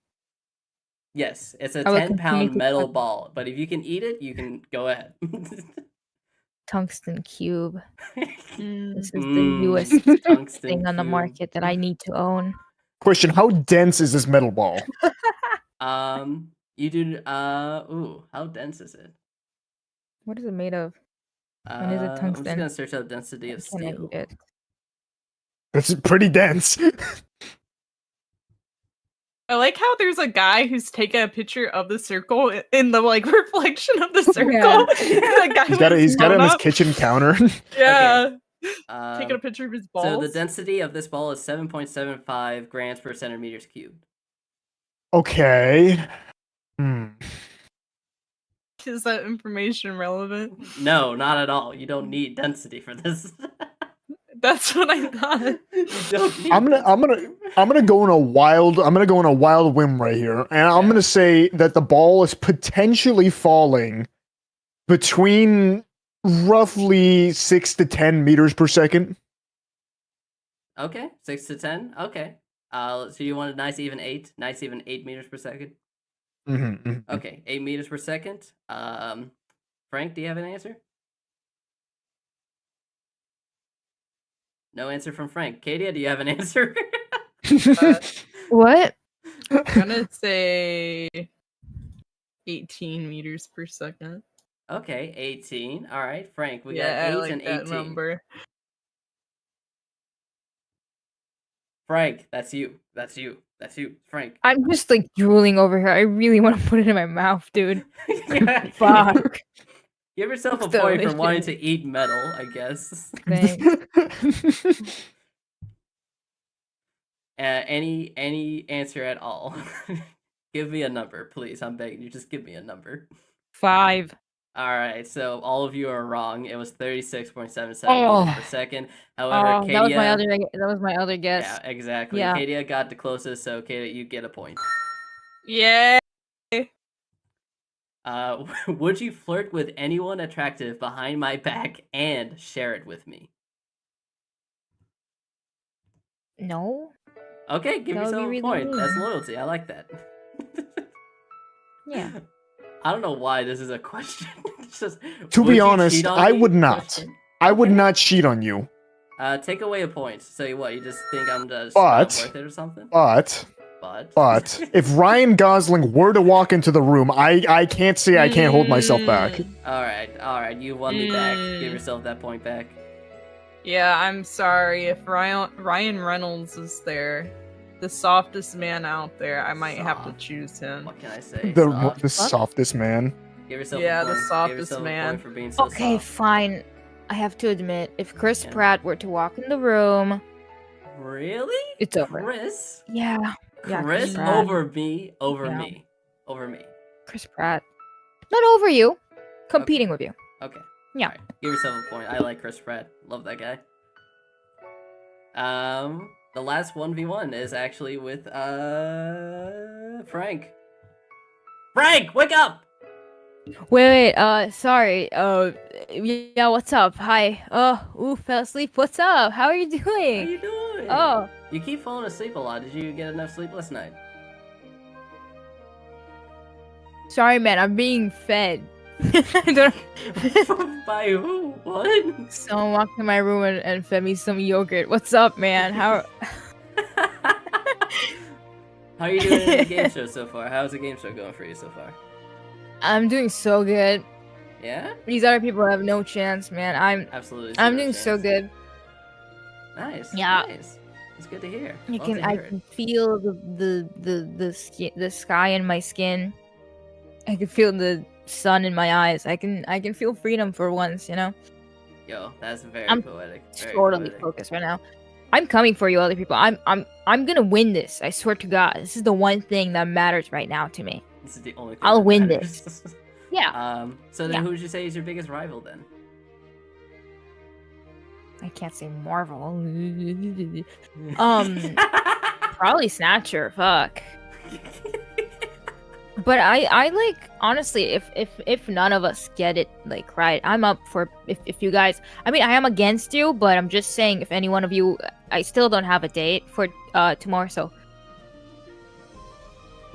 Yes, it's a I will 10 continue pound to metal touch- ball. But if you can eat it, you can go ahead. Tungsten cube. Mm. This is the newest Tungsten thing on the cube. market that I need to own. Question: how dense is this metal ball? You do. Ooh, how dense is it? What is it made of? And is it I'm just tungsten? gonna search out density of Can I steel. eat it? It's pretty dense. I like how there's a guy who's taking a picture of the circle in the like reflection of the circle. Yeah. The guy He's got it. with He's got it on his up. kitchen counter. Yeah. Um, Taking a picture of his balls. So the density of this ball is 7.75 grams per centimeters cubed. Okay. Is that information relevant? No, not at all. You don't need density for this. That's what I thought. You don't need I'm gonna go on a wild whim right here, and I'm Yeah. gonna say that the ball is potentially falling between roughly 6 to 10 meters per second. Okay, 6 to 10. Okay. So you want a nice even 8 meters per second. Okay, 8 meters per second. Frank, do you have an answer? No answer from Frank. Katia, do you have an answer? What? I'm gonna say 18 meters per second. Okay, 18. All right, Frank, we got Yeah, 8 I like and that 18. number. Frank, that's you. That's you. That's you, Frank. I'm just like drooling over here. I really want to put it in my mouth, dude. Yeah. Fuck. Give yourself a Looks point for wanting delicious. to eat metal, I guess. Thanks. Any answer at all? Give me a number, please. I'm begging you. Just give me a number. 5. All right, so all of you are wrong. It was 36.77 Oh. meters per second. However, Oh, that was my Katia, other guess. yeah, exactly. Yeah. Katia got the closest, so Katia, you get a point. Yeah. Would you flirt with anyone attractive behind my back and share it with me? No. Okay, give That would be yourself a really point. That's mean. loyalty. I like that. Yeah. I don't know why this is a question. It's just, To would be you honest, cheat on I me? would not. Question. I would Okay. not cheat on you. Take away a point. So what? You just think I'm just But- not worth it or something? But But if Ryan Gosling were to walk into the room, I can't say I can't hold myself back. all right. You won me back. Give yourself that point back. Yeah, I'm sorry. If Ryan Reynolds is there, the softest man out there, I might have to Soft. choose him. What can I say? The Soft. softest man. Give yourself Yeah, a the point. Give softest yourself a man. point for being so Okay, soft. fine. I have to admit, if Chris Yeah. Pratt were to walk in the room, Really? it's over. Chris? Yeah. Yeah, Chris Pratt. over me. Yeah. Over me. Chris Pratt. Not over you. Competing with you. Okay. Yeah. Alright, give yourself a point. I like Chris Pratt. Love that guy. The last 1v1 is actually with Frank. Frank, wake up! Wait, sorry. Yeah, what's up? Hi. Fell asleep. What's up? How are you How doing? you doing? Oh, You keep falling asleep a lot. Did you get enough sleep last night? sorry, man. I'm being fed. I don't. By who? What? Someone walked in my room and fed me some yogurt. What's up, man? How? How are you doing in the game show so far? How's the game show going for you so far? I'm doing so good. Yeah? These other people have no chance, man. Absolutely. I'm zero doing so chance. good. Nice. Yeah. Nice. It's good to hear. I Love can to I hear it. can feel the sky in my skin. I can feel the sun in my eyes. I can feel freedom for once, you know. Yo, that's very I'm poetic. Very Totally poetic. focused right now. I'm coming for you, other people. I'm gonna win this. I swear to God, this is the one thing that matters right now to me. This is the only thing I'll that win matters. Yeah, So then Yeah. who would you say is your biggest rival then? I can't say Marvel. Probably Snatcher. Fuck. But I like honestly, if none of us get it like right, I'm up for if you guys. I mean, I am against you, but I'm just saying if any one of you, I still don't have a date for tomorrow, so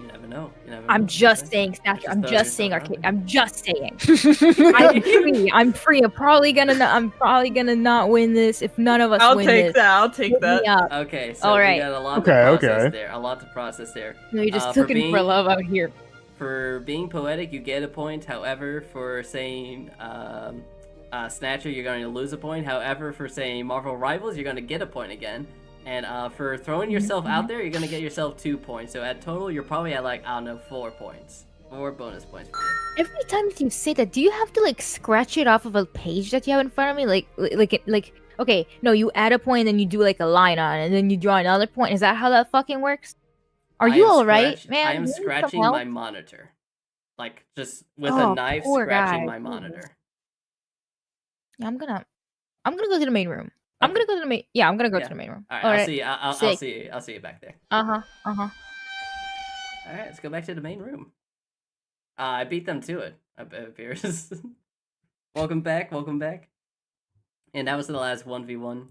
You never know. You never know. I'm just Okay. saying Snatcher. I'm throw just saying yourself out Arcade. there. I'm just saying. I'm free. I'm free. I'm probably gonna not win this if none of us I'll win take this. that. I'll take Hit me that. up. Okay, so All we right. got a lot Okay, to process okay. there. A lot to process there. No, you're just for looking being- for love out here. For being poetic, you get a point. However, for saying Snatcher, you're going to lose a point. However, for saying Marvel Rivals, you're going to get a point again. And for throwing yourself out there, you're going to get yourself 2 points. So at total, you're probably at like, I don't know, 4 points. 4 bonus points for you. Every time you say that, do you have to like scratch it off of a page that you have in front of me? Like okay, no, you add a point and then you do like a line on it and then you draw another point. Is that how that fucking works? Are I you am alright, scratch- man? I You am need some scratching help? my monitor. Like, just with Oh, a knife poor scratching guy. my monitor. Yeah, I'm gonna go to the main room. I'm Okay. gonna go to the main. Yeah, I'm gonna go Yeah. to the main room. Alright, All I'll right. see you. I'll Sick. see you. I'll see you back there. Uh huh. Alright, let's go back to the main room. I beat them to it, it appears. Welcome back. And that was the last 1v1.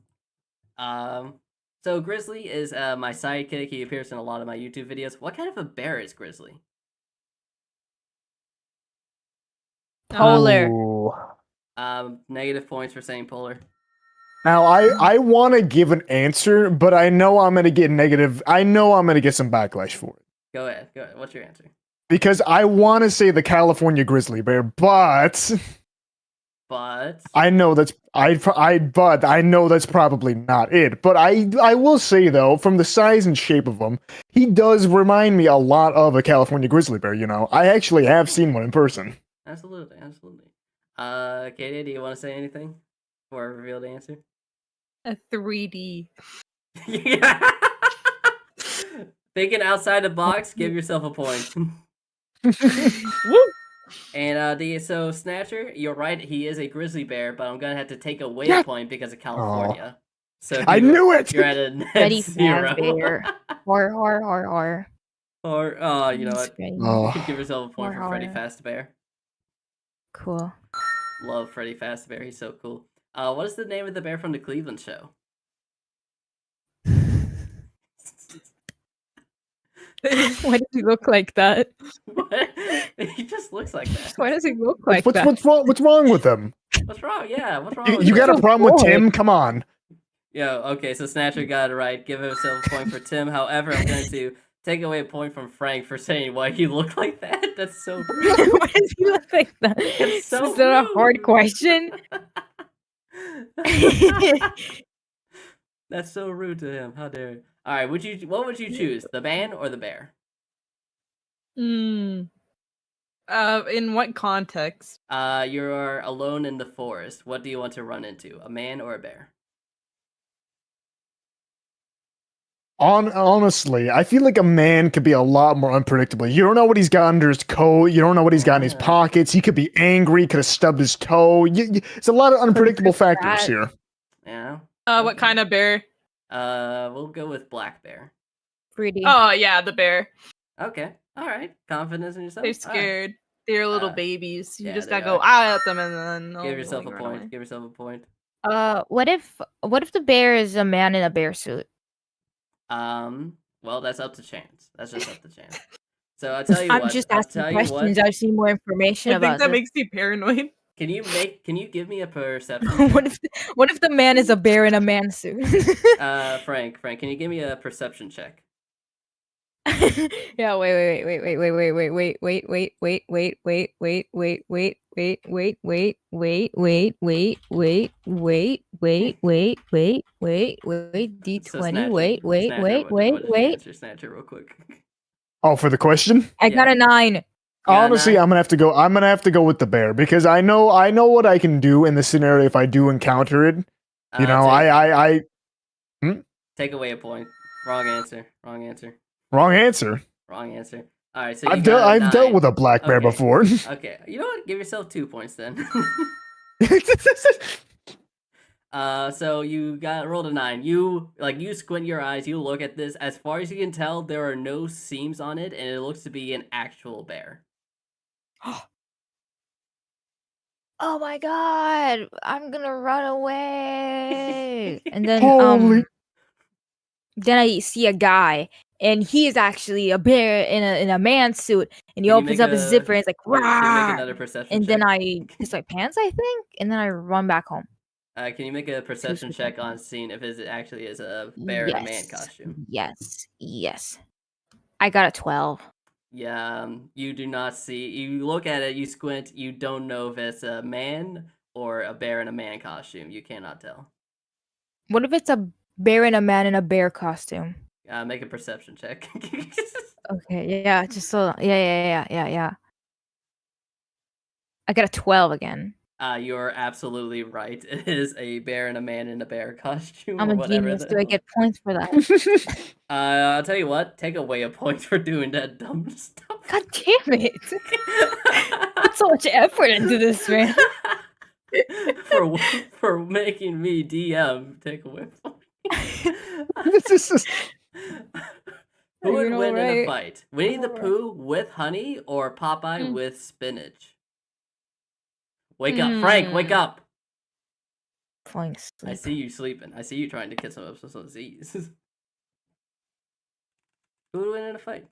So Grizzly is my sidekick. He appears in a lot of my YouTube videos. What kind of a bear is Grizzly? Polar. Ooh. Negative points for saying polar. Now I want to give an answer, but I know I'm gonna get negative. I know I'm gonna get some backlash for it Go ahead. What's your answer? because I want to say the California grizzly bear, but But I know that's but I know that's probably not it. But I will say though, from the size and shape of him, he does remind me a lot of a California grizzly bear. You know, I actually have seen one in person. absolutely. Katie, do you want to say anything before I reveal the answer? A 3D. Yeah. Thinking outside the box, give yourself a point. Woo! And so Snatcher, you're right. He is a grizzly bear, but I'm gonna have to take away a point because of California. So I knew it. You're at a net Freddy 0. Fazbear. Or. Or you know what? Freddy. Oh. You could give yourself a point for Freddy Horror. Fazbear. Cool. Love Freddy Fazbear. He's so cool. What is the name of the bear from the Cleveland show? Why does he look like that? What? He just looks like that. Why does he look like what's that? what's wrong with him? What's wrong? Yeah, what's wrong? You, with you got that? a problem with boy. Tim? Come on. Yo, okay, so Snatcher got it right. Give himself a point for Tim. However, I'm going to take away a point from Frank for saying why he looked like that. That's so rude. Why does he look like that? It's so Is that a hard rude. question? That's so rude to him. How dare you? All right, what would you choose, the man or the bear? In what context? You're alone in the forest. What do you want to run into, a man or a bear? Honestly, I feel like a man could be a lot more unpredictable. You don't know what he's got under his coat. You don't know what he's got in his Yeah. pockets. He could be angry. Could have stubbed his toe. It's a lot of unpredictable factors here. Yeah. What kind of bear? We'll go with black bear. Pretty. Oh yeah, the bear. Okay. All right. Confidence in yourself. They're All right. scared. They're little Uh, babies. You yeah, just they gotta go are. ah at them and then Give they'll, yourself a like, run point. away. Give yourself a point. What if the bear is a man in a bear suit? Well, that's up to chance. That's just up to chance. So I'll tell you I'm what. just I'll asking tell you questions. what. I've seen more information I think about that this. makes you paranoid. Can you give me a perception? what if the man is a bear in a man suit? Frank, can you give me a perception check? Yeah, wait. D20. So Snatcher, Wait. what did you answer, Snatcher, real quick? Oh, for the question? I got a 9. Got a Honestly, 9? I'm gonna have to go with the bear because I know what I can do in the scenario if I do encounter it. You know, I'll tell you- I Take away a point. Wrong answer. Wrong answer. Wrong answer. Wrong answer. All right, so you I've got a I've dealt 9. with a black bear Okay. before. Okay, you know what? Give yourself 2 points then. So you got rolled a 9. You squint your eyes, you look at this. As far as you can tell, there are no seams on it, and it looks to be an actual bear. Oh my god, I'm gonna run away. And then Holy. then I see a guy, and he is actually a bear in a man suit, and he Can you opens make up his a- zipper, and it's like, Wait, can you make "Rah!" another perception And check? then I piss my pants, I think, and then I run back home. Can you make a perception check perception. on seeing if it actually is a bear in a man Yes. costume? Yes. I got a 12. Yeah, you do not see. You look at it, you squint. You don't know if it's a man or a bear in a man costume. You cannot tell. What if it's a bear and a man in a bear costume? Make a perception check. Okay, yeah, just so yeah. I got a 12 again. You're absolutely right. It is a bear and a man in a bear costume. I'm or a whatever genius. the Do I hell. get points for that? I'll tell you what. Take away a point for doing that dumb stuff. God damn it! Put so much effort into this, man. for making me DM. Take away a point. This is Who would You know, win in a right? fight? Winnie the know, right? Pooh with honey or Popeye Mm. with spinach? Wake up, Frank! Wake up! Falling I asleep. see you sleeping. I see you trying to get some Z's. Who would win in a fight?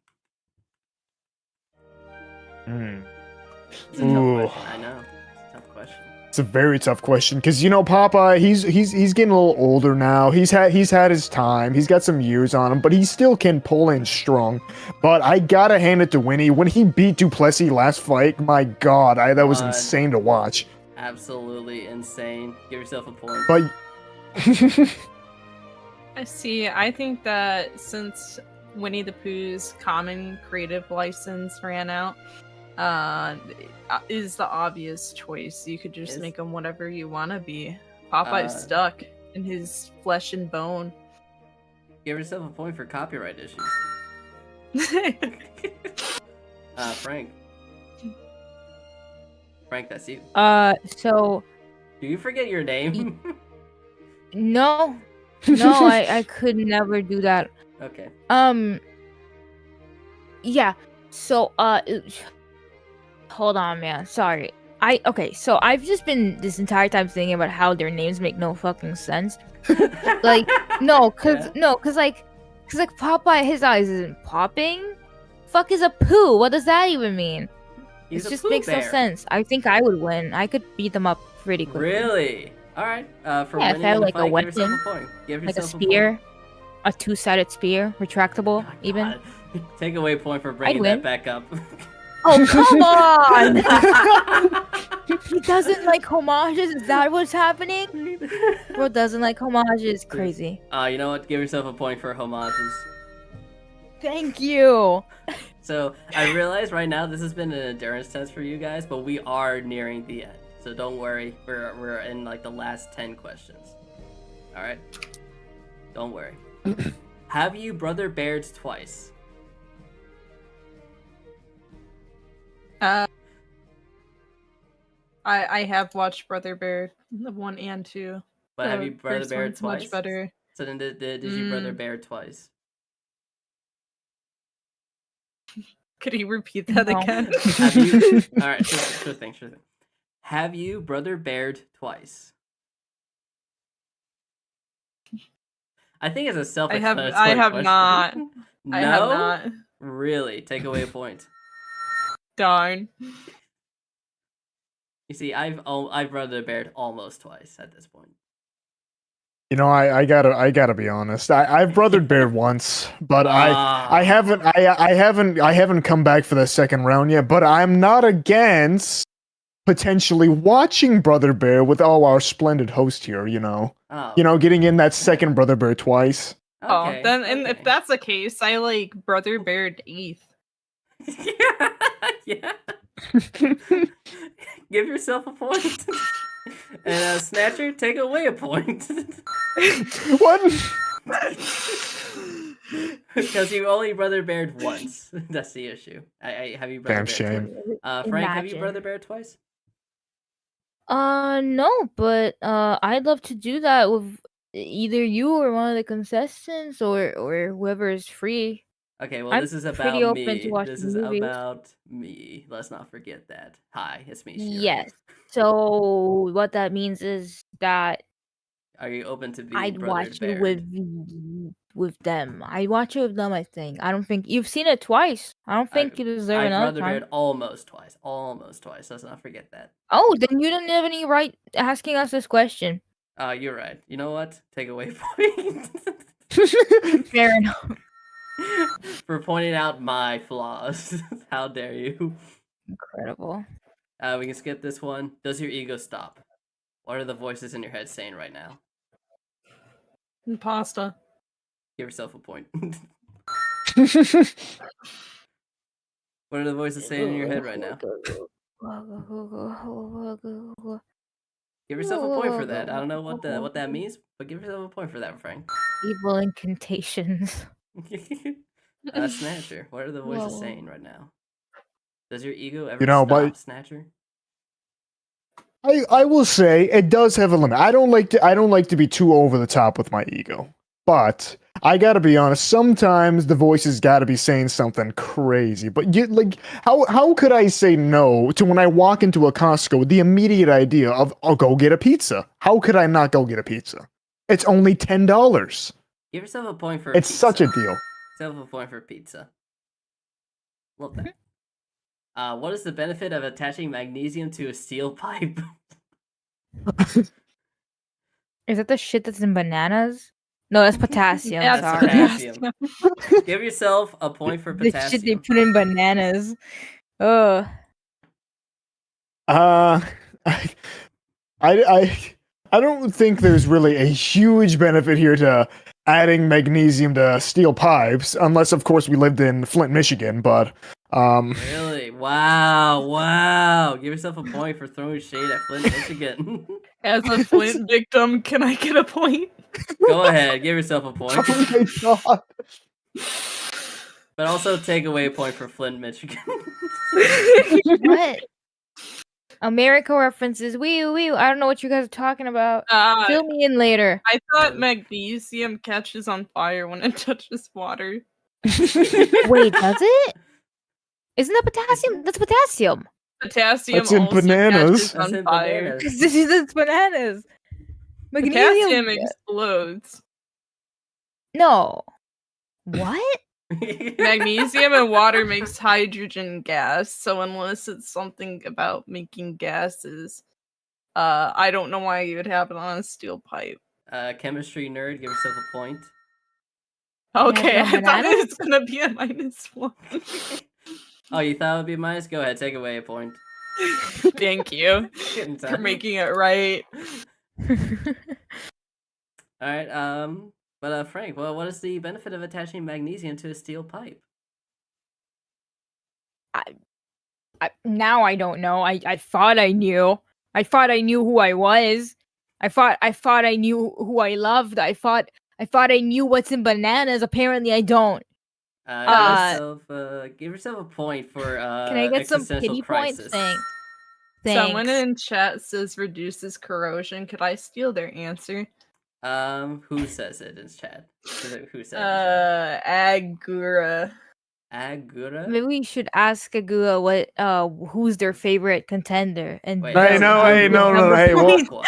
It's a tough Ooh. question. I know. It's a tough question. It's a very tough question because Popeye, he's getting a little older now. He's had his time. He's got some years on him, but he still can pull in strong. But I gotta hand it to Winnie when he beat Duplessis last fight. My God, that was insane to watch. Absolutely insane. Give yourself a point. But I see. I think that since Winnie the Pooh's common creative license ran out, is the obvious choice. You could just make him whatever you want to be. Popeye's stuck in his flesh and bone. Give yourself a point for copyright issues. Frank. Frank, that's you. So Do you forget your name? no, I could never do that. Okay. Yeah. So hold on, man. Sorry. So I've just been this entire time thinking about how their names make no fucking sense. Like cause Popeye, his eyes isn't popping. Fuck is a poo? What does that even mean? He's it a just Pooh makes no Bear. sense. I think I would win. I could beat them up pretty quickly. Really? All right. For Yeah, if winning I had, in the like, a fight, give yourself weapon, a point. Give Like a yourself spear, a two-sided spear, retractable, point. even. God. Take away a point for bringing win. that back up. Oh come on! He doesn't like homages. Is that what's happening? Bro doesn't like homages. Crazy. You know what? Give yourself a point for homages. Thank you. So I realize right now this has been an endurance test for you guys, but we are nearing the end. So don't worry, we're in like the last 10 questions. All right, don't worry. Have you brother bared twice? I have watched Brother Bear 1 and 2. But have The you brother first bared one's twice? much better. So then did you brother bear twice? Could you repeat that No. again? Have you? All right, sure thing. Have you brother bared twice? I think it's a I self-explanatory have question. not. No? I have not. Really? Take away a point. Darn. You see, I've brother bared almost twice at this point. I gotta be honest. I've brothered bared once, but I haven't come back for the second round yet. But I'm not against potentially watching Brother Bear with our splendid host here. Oh. Getting in that second Brother Bear twice. Okay, Oh, then and okay. if that's the case, I like Brother Bear 8th. yeah. Give yourself a point. And Snatcher, take away a point. What? Because you only brother bared once. That's the issue. I have you brother Damn bared shame. twice? Frank, have you Imagine. brother bared twice? No, but I'd love to do that with either you or one of the contestants or whoever is free. Okay, well, I'm this is pretty about open to me. watching This is movies. about me. Let's not forget that. Hi, it's me, Shiro. Yes. So what that means is that Are you open to being I'd watch brothered it bared? with them. I watch it with them. I think. I don't think you've seen it twice. I don't think you deserve I've another brother time. bared almost twice. Almost twice. Let's not forget that. Oh, then you didn't have any right asking us this question. You're right. You know what? Take away point. Fair enough. For pointing out my flaws. How dare you? Incredible. We can skip this one. Does your ego stop? What are the voices in your head saying right now? Pasta. Give yourself a point. What are the voices saying in your head right now? Give yourself a point for that. I don't know what that means, but give yourself a point for that, Frank. Evil incantations. Snatcher. What are the voices saying right now? Does your ego ever You know, stop, but- Snatcher? I will say it does have a limit. I don't like to be too over the top with my ego. But I gotta be honest, sometimes the voices gotta be saying something crazy. But how could I say no to when I walk into a Costco with the immediate idea of I'll go get a pizza? How could I not go get a pizza? It's only $10. Give yourself a point for It's pizza. such a deal. Give yourself a point for pizza. Love that. What is the benefit of attaching magnesium to a steel pipe? Is that the shit that's in bananas? No, that's potassium. That's sorry. potassium. Give yourself a point for The shit they potassium. put in bananas. Ugh. I don't think there's really a huge benefit here to adding magnesium to steel pipes, unless of course we lived in Flint, Michigan. But Really? Wow. Give yourself a point for throwing shade at Flint, Michigan. As a Flint victim, can I get a point? Go ahead, give yourself a point. oh my god. But also take away a point for Flint, Michigan. What? America references. Wee. I don't know what you guys are talking about. Fill me in later. I thought magnesium catches on fire when it touches water. Wait, does it? Isn't that potassium? That's potassium. Potassium That's in also bananas. catches on That's in fire. bananas. This is bananas. Potassium explodes. No. What? Magnesium and water makes hydrogen gas, so unless it's something about making gases, I don't know why you would have it on a steel pipe. Chemistry nerd, give yourself a point. Okay, no I thought bananas? it was gonna be a -1. Oh, you thought it would be minus? Go ahead, take away a point. Thank you Getting for time. making it right. Alright, but Frank, well, what is the benefit of attaching magnesium to a steel pipe? Now I don't know. I thought I knew. I thought I knew who I was. I thought I knew who I loved. I thought I knew what's in bananas. Apparently I don't. Give yourself a point for Can I get some existential pity crisis. points? Someone Thanks. in chat says reduces corrosion. Could I steal their answer? Who says it in chat? Who said it? Agura. Agura? Maybe we should ask Agua what who's their favorite contender and Wait, Hey, no, hey, no, hey, whoa, Aqua.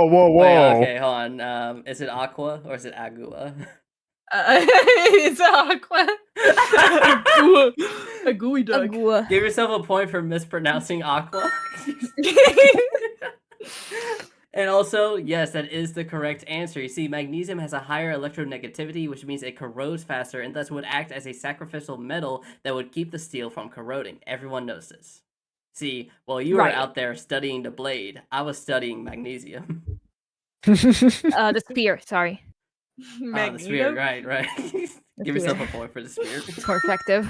whoa. Wait, okay, hold on. Is it Aqua or is it Agua? It's Aqua. A gooey dog. Agua. Give yourself a point for mispronouncing Aqua. And also, yes, that is the correct answer. You see, magnesium has a higher electronegativity, which means it corrodes faster and thus would act as a sacrificial metal that would keep the steel from corroding. Everyone knows this. See, while you were Right. out there studying the blade, I was studying magnesium. The spear, sorry. The spear, right. Give yourself a point for the spear. It's more effective.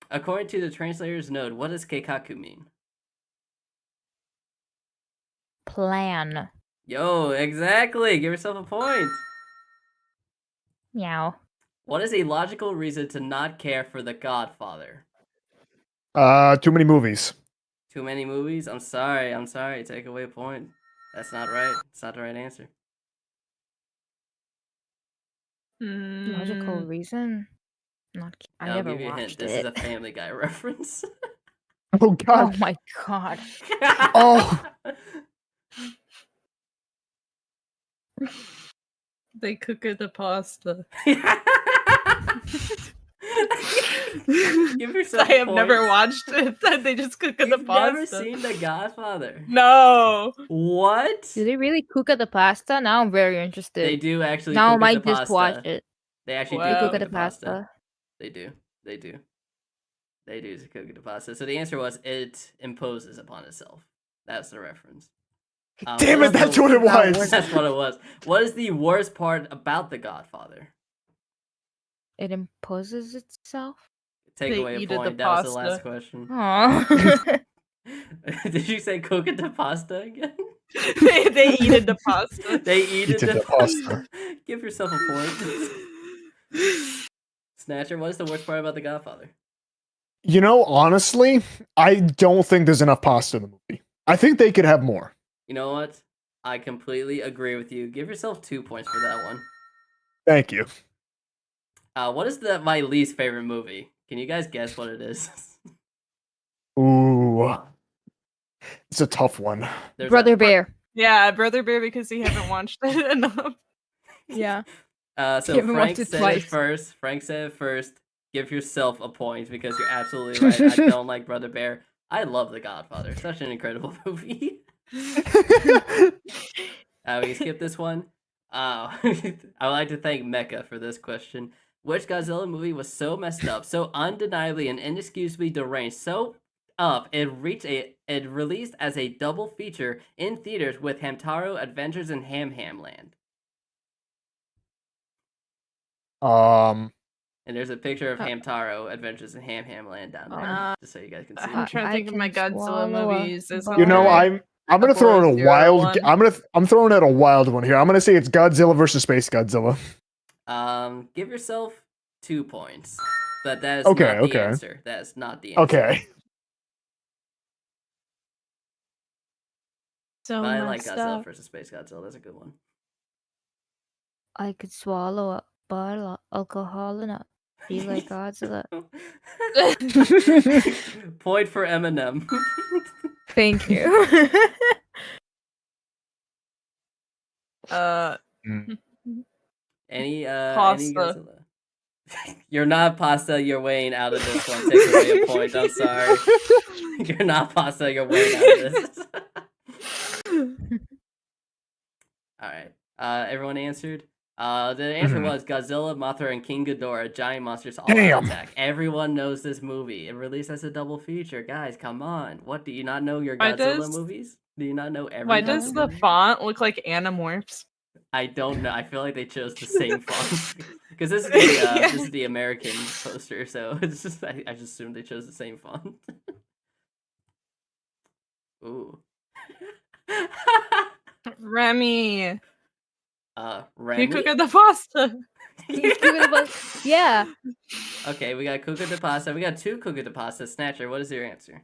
According to the translator's note, what does keikaku mean? Plan. Yo, exactly. Give yourself a point. Meow. What is a logical reason to not care for The Godfather? Too many movies. Too many movies? I'm sorry. Take away a point. That's not right. It's not the right answer. Logical Mm, reason? Not. I I'll never give you a hint. watched This it. is a Family Guy reference. Oh Oh God. my god. Oh. they cook the pasta. Give yourself I have never points. watched it. They just cook the You've pasta. never seen The Godfather. No. What? Do they really cook at the pasta? Now I'm very interested. They do actually Now I cook at the might just watch pasta. it. They actually They do Wow. cook cook at at the the pasta. pasta. They do. They do. They do cook at the pasta. So the answer was it imposes upon itself. That's the reference. Damn what it, is that's the- what it That was. was- That's what it was. What is the worst part about The Godfather? It imposes itself. Take They away a eat at the point. That was the last pasta. question. Oh. Did you say cook at the pasta again? they eat the pasta. They eat Eat at the the pasta. Give yourself a point. Snatcher, what is the worst part about The Godfather? You know, honestly, I don't think there's enough pasta in the movie. I think they could have more. You know what? I completely agree with you. Give yourself 2 points for that one. Thank you. What is my least favorite movie? Can you guys guess what it is? Ooh. It's a tough one. There's Brother Bear. Yeah, Brother Bear, because he hasn't watched it enough. Yeah. So You haven't Frank watched it said it twice. first. Frank said it first. Give yourself a point because you're absolutely right. I don't like Brother Bear. I love The Godfather. Such an incredible movie. We skip this one. I would like to thank Mecca for this question. Which Godzilla movie was so messed up, so undeniably and inexcusably deranged, so up it released as a double feature in theaters with Hamtaro Adventures in Ham Ham Land? And there's a picture of Hamtaro Adventures in Ham Ham Land down there, just so you guys can see. I'm trying to I think of my can Godzilla swallow a movies. It's bone. You know, either I'm gonna throw in a Zero wild. one. I'm throwing out a wild one here. I'm gonna say it's Godzilla versus Space Godzilla. Give yourself 2 points, but that is Okay, not the okay. answer. That is not the answer. Okay. so But I like messed Godzilla up. versus Space Godzilla. That's a good one. I could swallow a bottle of alcohol and not be like Godzilla. Point for Eminem. Thank you. Any Pasta. Godzilla? You're not pasta. You're weighing out of this one. Take away a point. I'm sorry. You're not pasta. You're weighing out of this. All right. Everyone answered. The answer was Godzilla, Mothra, and King Ghidorah, giant monsters all out Damn. attack. Everyone knows this movie. It released as a double feature. Guys, come on. What, do you not know your Why Godzilla does- movies? Do you not know every Why does Godzilla the movie? font look like Animorphs? I don't know. I feel like they chose the same font because this is this is the American poster, so it's just I just assumed they chose the same font. Ooh. Remy. Remy. You cook at the pasta. Yeah. Okay, we got Cuca de Pasta. We got 2 Cuca de Pasta. Snatcher, what is your answer?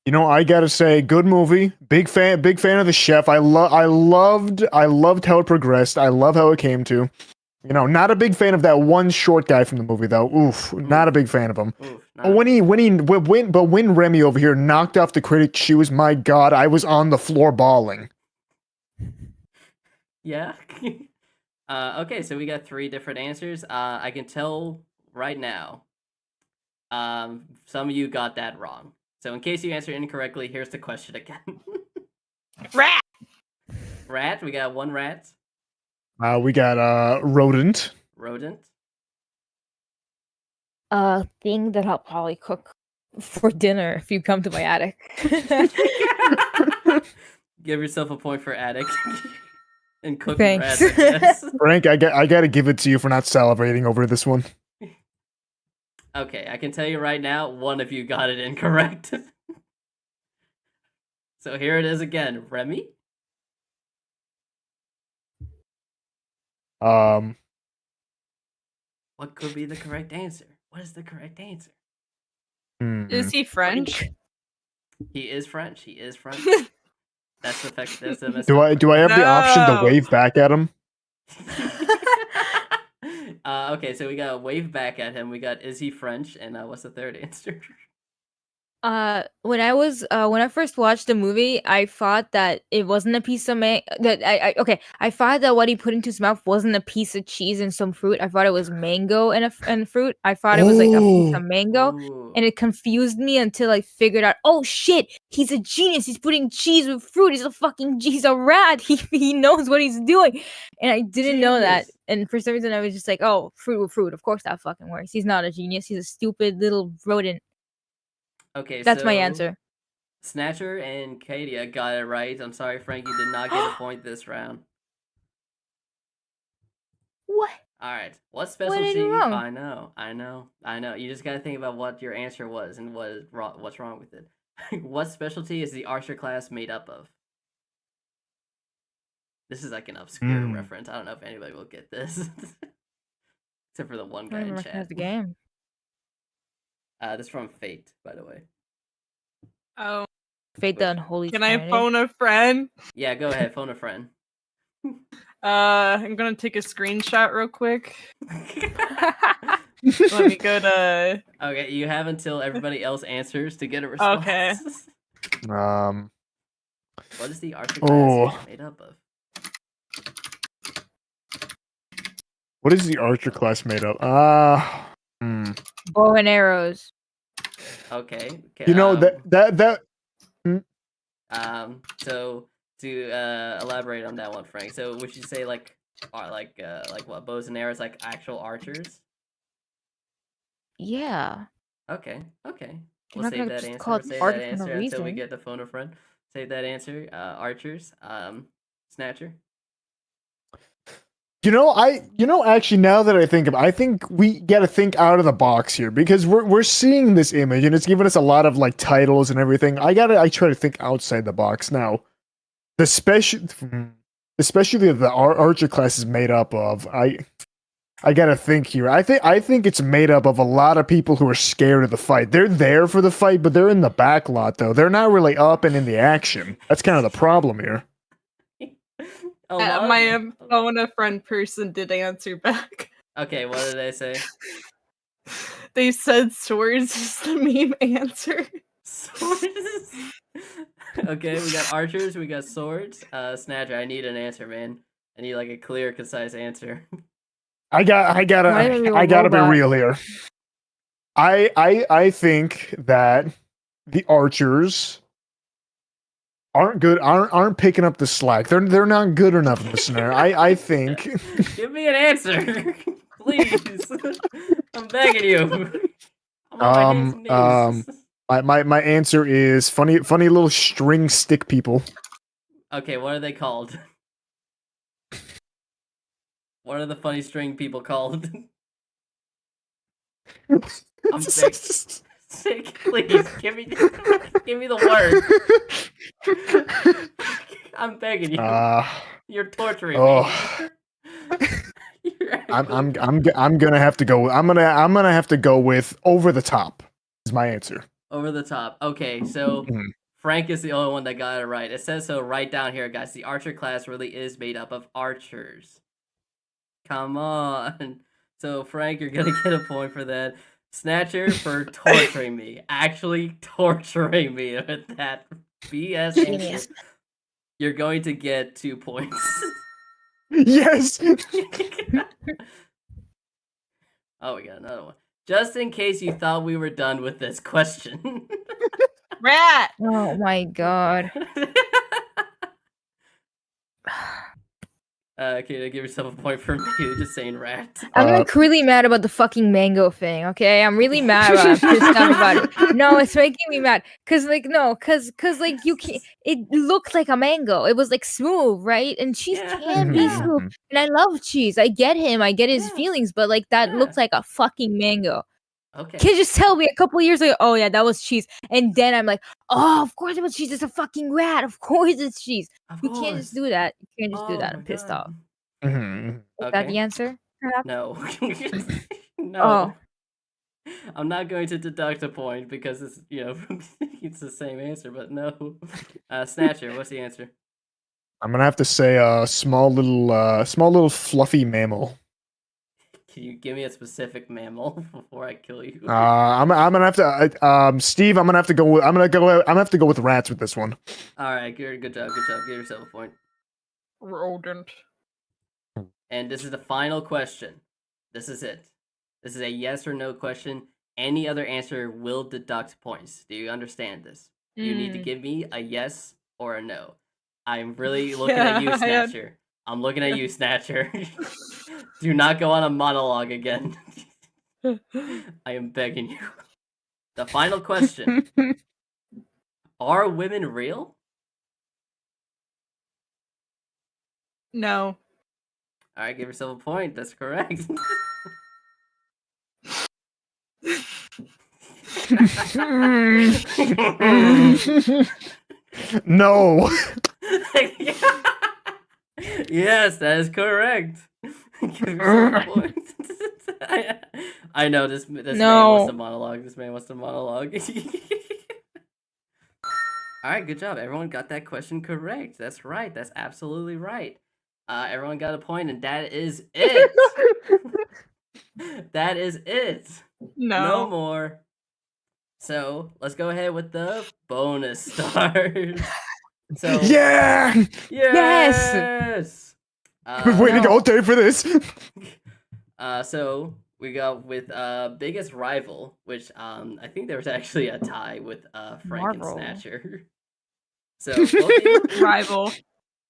You know, I gotta say, good movie. Big fan of the chef. I loved how it progressed. I love how it came to. You know, not a big fan of that one short guy from the movie though. Oof, not a big fan of him. Oof, But when Remy over here knocked off the critic's shoes, my God, I was on the floor bawling. Yeah. Okay, so we got 3 different answers. I can tell right now. Some of you got that wrong. So in case you answered incorrectly, here's the question again. Rat. Rat. We got 1 rat. We got rodent. Rodent. Thing that I'll probably cook for dinner if you come to my attic. Give yourself a point for attic. And cook Thanks. rats, I guess. Frank, I gotta give it to you for not salivating over this one. Okay, I can tell you right now, one of you got it incorrect. So here it is again. Remy? Um, What could be the correct answer? What is the correct answer? Is he French? He is French. He is French. That's the fact. That's the messed do up I have the option to No. wave back at him? Okay, so we got a wave back at him. We got is he French? And what's the third answer? When I first watched the movie, I thought that it wasn't a piece of I thought that what he put into his mouth wasn't a piece of cheese and some fruit. I thought it was mango and fruit. I thought it was like a piece of mango, Ooh. and it confused me until I figured out, oh shit, he's a genius. He's putting cheese with fruit. He's a rat. He knows what he's doing, and I didn't know that. Genius. And for some reason, I was just like, oh, fruit with fruit. Of course that fucking works. He's not a genius. He's a stupid little rodent. Okay, That's my so answer. Snatcher and Katia got it right. I'm sorry, Frank, you did not get a point this round. What? All right, what What did I specialty? do wrong? I know. You just gotta think about what your answer was and what's wrong with it. What specialty is the archer class made up of? This is like an obscure reference. I don't know if anybody will get this, except for the one I guy don't in even recognize chat. the game. This is from Fate, by the way. Oh, Fate the Unholy can I Trinity. phone a friend? Yeah, go ahead, phone a friend. I'm gonna take a screenshot real quick. Let me go to. Okay, you have until everybody else answers to get a response. Okay. What is the archer class made up of? What is the archer class made of? Bow and arrows. Okay. You know that. So to elaborate on that one, Frank. So would you say like what, bows and arrows, like actual archers? Yeah. Okay. They're We'll not save gonna that just answer. call We'll it save archer that for no answer until we reason. get the phone a friend. Save that answer. Archers. Snatcher. Actually, now that I think of it, I think we got to think out of the box here because we're seeing this image and it's giving us a lot of like titles and everything. I try to think outside the box now. Especially the archer class is made up of. I gotta think here. I think it's made up of a lot of people who are scared of the fight. They're there for the fight, but they're in the back lot though. They're not really up and in the action. That's kind of the problem here. My phone a friend person did answer back. Okay, what did they say? They said swords is the meme answer. Swords. Okay, we got archers, we got swords. Snatcher, I need an answer, man. I need like a clear, concise answer. I gotta be real here. I think that the archers aren't picking up the slack. They're not good enough in the scenario. I think. Give me an answer, please. I'm begging you. I'm on my hands and knees. My answer is funny little string stick people. Okay, what are they called? What are the funny string people called? I'm sick. Please give me the word. I'm begging you. You're torturing me. I'm gonna have to go. I'm gonna have to go with over the top. Is my answer. Over the top. Okay, so Frank is the only one that got it right. It says so right down here, guys. The archer class really is made up of archers. Come on. So Frank, you're gonna get a point for that. Snatcher for torturing me. Actually torturing me with that BS answer. You're going to get 2 points. Yes. Oh, we got another one. Just in case you thought we were done with this question. Rat! Oh my god. Okay, give yourself a point for me. Just saying rat. I'm like really mad about the fucking mango thing, okay? I'm really mad about it. I'm pissed off about it. No, it's making me mad. Cause like you can't, it looked like a mango. It was like smooth, right? And cheese can be smooth. And I love cheese. I get him. I get his feelings, but like that looks like a fucking mango. Okay. Can you just tell me a couple years ago, oh yeah, that was cheese. And then I'm like, oh, of course it was cheese. It's a fucking rat. Of course it's cheese. You can't just do that. You can't just do that. I'm pissed off. Mhm. Is that the Okay. answer? Perhaps? No. No. Oh. I'm not going to deduct a point because it's it's the same answer, but no. Snatcher, what's the answer? I'm gonna have to say a small little fluffy mammal. Can you give me a specific mammal before I kill you? I'm gonna have to Steve. I'm gonna have to go. I'm gonna have to go with rats with this one. All right, good job, good job. Give yourself a point. Rodent. And this is the final question. This is it. This is a yes or no question. Any other answer will deduct points. Do you understand this? You need to give me a yes or a no. I'm really looking at you, Yeah, Snatcher. I'm looking at you, Snatcher. Do not go on a monologue again. I am begging you. The final question. Are women real? No. All right, give yourself a point. That's correct. No. Yes, that is correct. Give yourself a point. I know this man wants to monologue. This man wants to monologue. All right, good job. Everyone got that question correct. That's right. That's absolutely right. Everyone got a point, and that is it. That is it. No No. more. So let's go ahead with the bonus stars. So Yeah. yes. Been waiting all day for this. So we got with biggest rival, which I think there was actually a tie with Frank and Marvel. Snatcher. So both of you, Rival.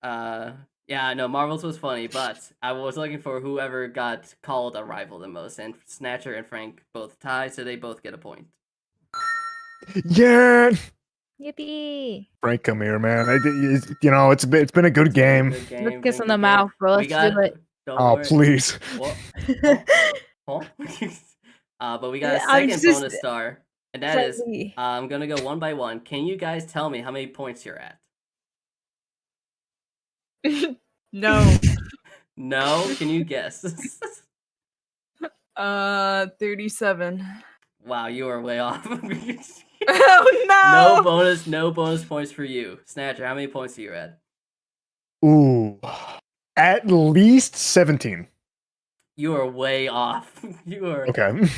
yeah, no, Marvels was funny, but I was looking for whoever got called a rival the most, and Snatcher and Frank both tied, so they both get a point. Yeah. Yippee! Frank, come here, man. It's been a good game. Good game. Let's kiss been on the good game. mouth, bro. We Let's do it. Don't Oh, worry. please. What? Huh? But we got a Yeah, I'm second just bonus star, and that is friendly. I'm gonna go one by one. Can you guys tell me how many points you're at? No. No? Can you guess? 37. Wow, you are way off. Oh no! No bonus points for you. Snatcher, how many points are you at? Ooh. At least 17. You are way off. You are Okay.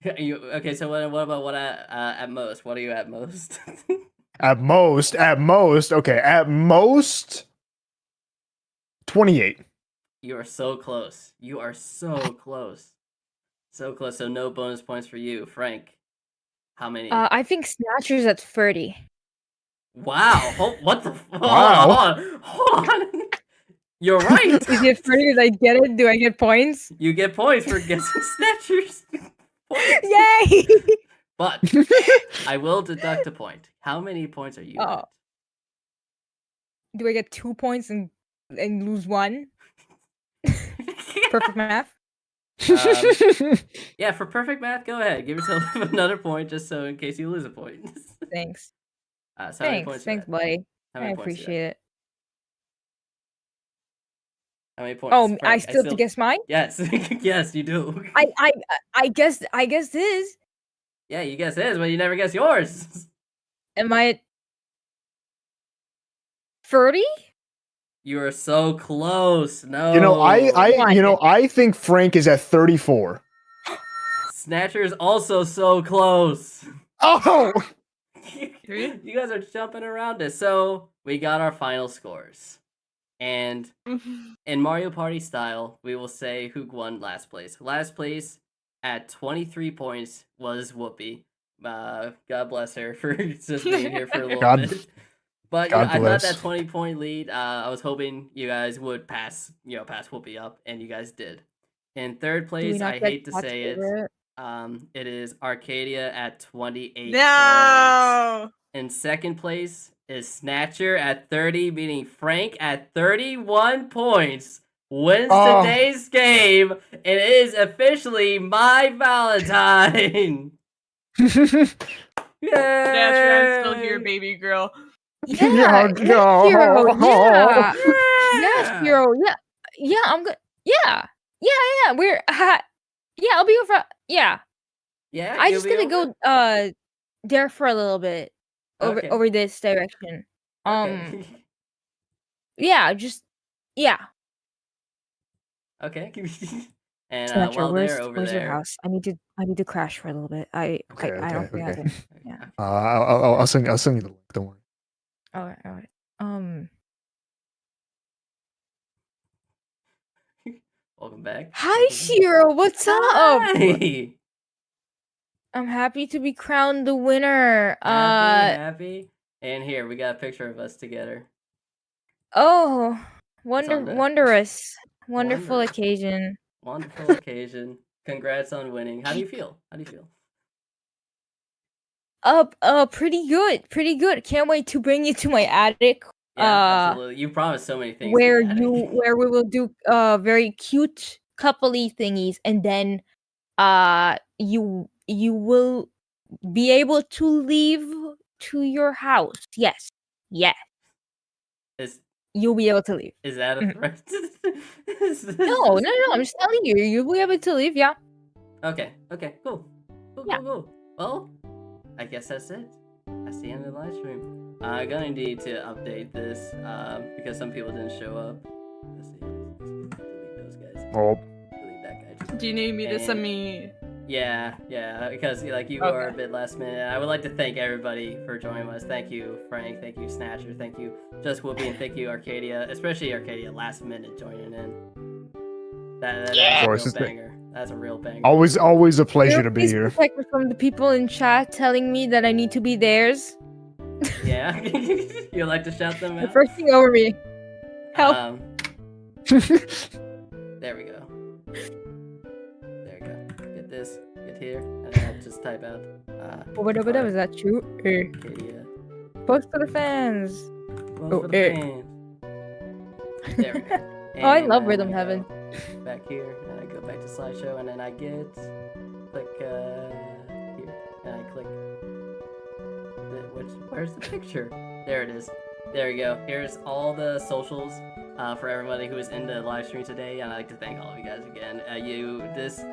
okay. So what about what at most? What are you at most? At most, okay, at most 28. You are so close. You are so close. So close. So no bonus points for you, Frank. How many? I think Snatcher's at 30. Wow. What the? Wow. Hold on. You're right. Is it 30? Did I get it? Do I get points? You get points for guessing Snatchers. Yay! But I will deduct a point. How many points are you Oh. at? Do I get 2 points and lose 1? Perfect math. Yeah, for perfect math, go ahead. Give yourself another point just so in case you lose a point. Thanks. So how many points you Thanks, at? buddy. How I many points you at? appreciate it. How many points? Oh, Frank, I still have to guess mine? Yes. Yes, you do. I guess this. Yeah, you guess his, but you never guess yours. Am I at 30? You are so close. No. I think Frank is at 34. Snatcher is also so close. Oh! You guys are jumping around it. So we got our final scores. And in Mario Party style, we will say who won last place. Last place at 23 points was Whoopi. God bless her for just being here for a little bit. But I thought that 20-point lead, I was hoping you guys would pass Whoopi up, and you guys did. In third place, I hate to say it, it is Arcadia at 28 points. In second place is Snatcher at 30, meaning Frank at 31 points. Wins today's game. It is officially my Valentine. Snatcher, I'm still here, baby girl. Yeah, yes, Hero. Yeah. Yes, Hero. Yeah, I'm good. Yeah. Yeah. We're yeah, I'll be your friend. Yeah. Yeah, I you'll just be gonna over? go there for a little bit. Okay. Over this direction. Okay. Yeah, just yeah. Okay. And Snatcher, while they're over where's your there, house? I need to crash for a little bit. I Okay, don't think I okay. can. Yeah. I'll send you the link. Don't worry. Alright, alright. welcome back. Hi Welcome back. Shiro, what's up? Hi! I'm happy to be crowned the winner. Happy. And here we got a picture of us together. Oh, It's on the- wondrous. Wonderful Wondrous. occasion. Wonderful occasion. Congrats on winning. How do you feel? Pretty good. Pretty good. Can't wait to bring you to my attic. Yeah, absolutely. You promised so many things. Where in the attic. where we will do very cute coupley thingies, and then you will be able to leave to your house. Yes. You'll be able to leave. Is that a threat? No. I'm just telling you. You'll be able to leave. Yeah. Okay. Cool. Yeah. Cool. Well, I guess that's it. That's the end of the live stream. I'm gonna need to update this because some people didn't show up. Let's see. Delete those guys. Oh, Delete that guy. Do you need me to send me? Yeah, because like you are a bit last minute. I would like to thank everybody for joining us. Thank you, Frank. Thank you, Snatcher. Thank you, Just Whoopi, and thank you, Arcadia. Especially Arcadia, last minute joining in. That's a real banger. That's a real banger. always a pleasure to be Please here. protect me from the people in chat telling me that I need to be theirs. Yeah, you like to shout them The out. first thing over me. Help. There we go. Get this. Get here, and then just type out. Is that true? Arcadia. Post for the fans. Vote for the fans. There we go. Oh, I And love then Rhythm I go Heaven. Back here, and I go back to slideshow, and then I click here, and I click. Where's the picture? There it is. There we go. Here's all the socials for everybody who was in the live stream today, and I'd like to thank all of you guys again. This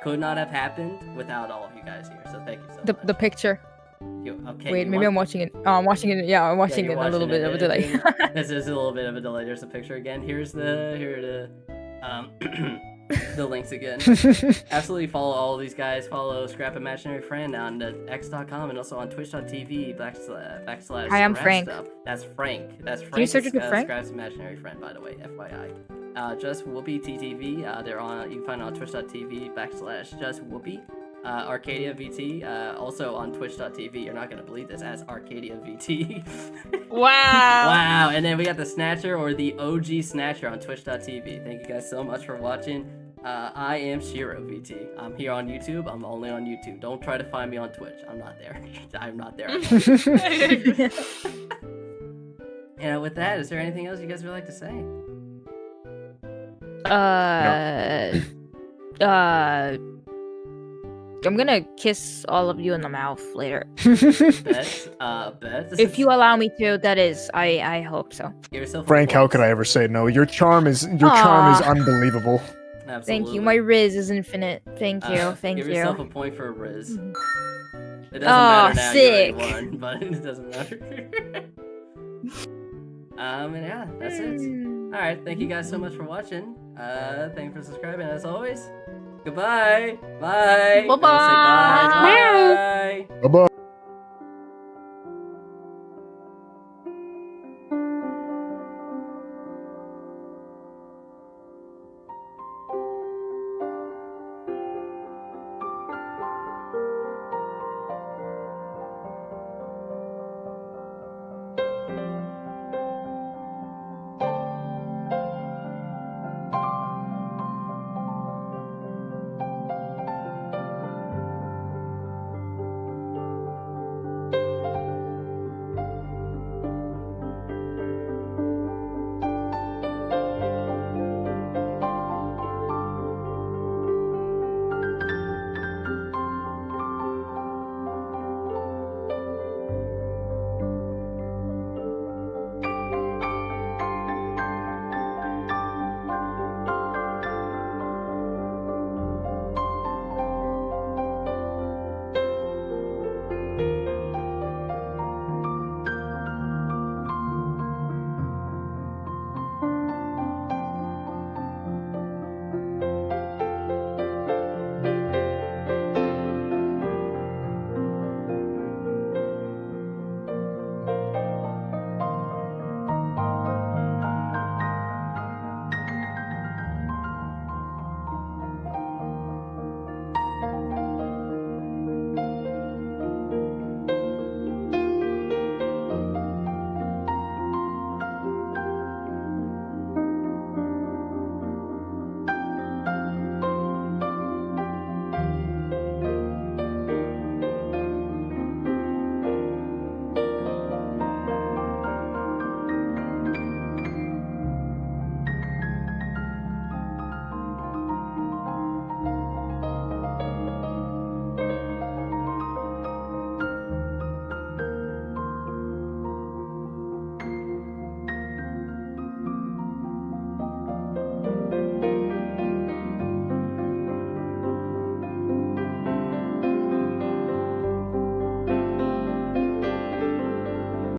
could not have happened without all of you guys here, so thank you so much. The picture. Okay. Wait, maybe I'm watching it. Oh, I'm watching it. Yeah, I'm watching it a little bit of a delay. This is a little bit of a delay. There's a picture again. Here the the links again. Absolutely follow all of these guys. Follow Scrap Imaginary Friend on x.com and also on twitch.tv // Hi, I'm Scrap Frank. Stuff. That's Frank. Can you search it with Frank? Scrap's Imaginary Friend, by the way, FYI. Just Whoopi TTV. They're on. You can find it on twitch.tv / just Whoopi. Arcadia VT, also on twitch.tv. You're not gonna believe this, as Arcadia VT. Wow. Wow. And then we got the Snatcher, or the OG Snatcher, on twitch.tv. Thank you guys so much for watching. I am Shiro VT. I'm here on YouTube. I'm only on YouTube. Don't try to find me on Twitch. I'm not there. I'm not there. And with that, is there anything else you guys would like to say? I'm gonna kiss all of you in the mouth later. Bet. If you allow me to, that is. I hope so. Frank, how could I ever say no? Your charm is unbelievable. Absolutely. Thank you. My Riz is infinite. Thank you. Thank give you. yourself a point for a Riz. It doesn't matter now. Sick. You already won, but it doesn't matter. And yeah, that's it. All right, thank you guys so much for watching. Thank you for subscribing. As always, goodbye. Bye. Bye-bye. Bye. Bye. Bye bye.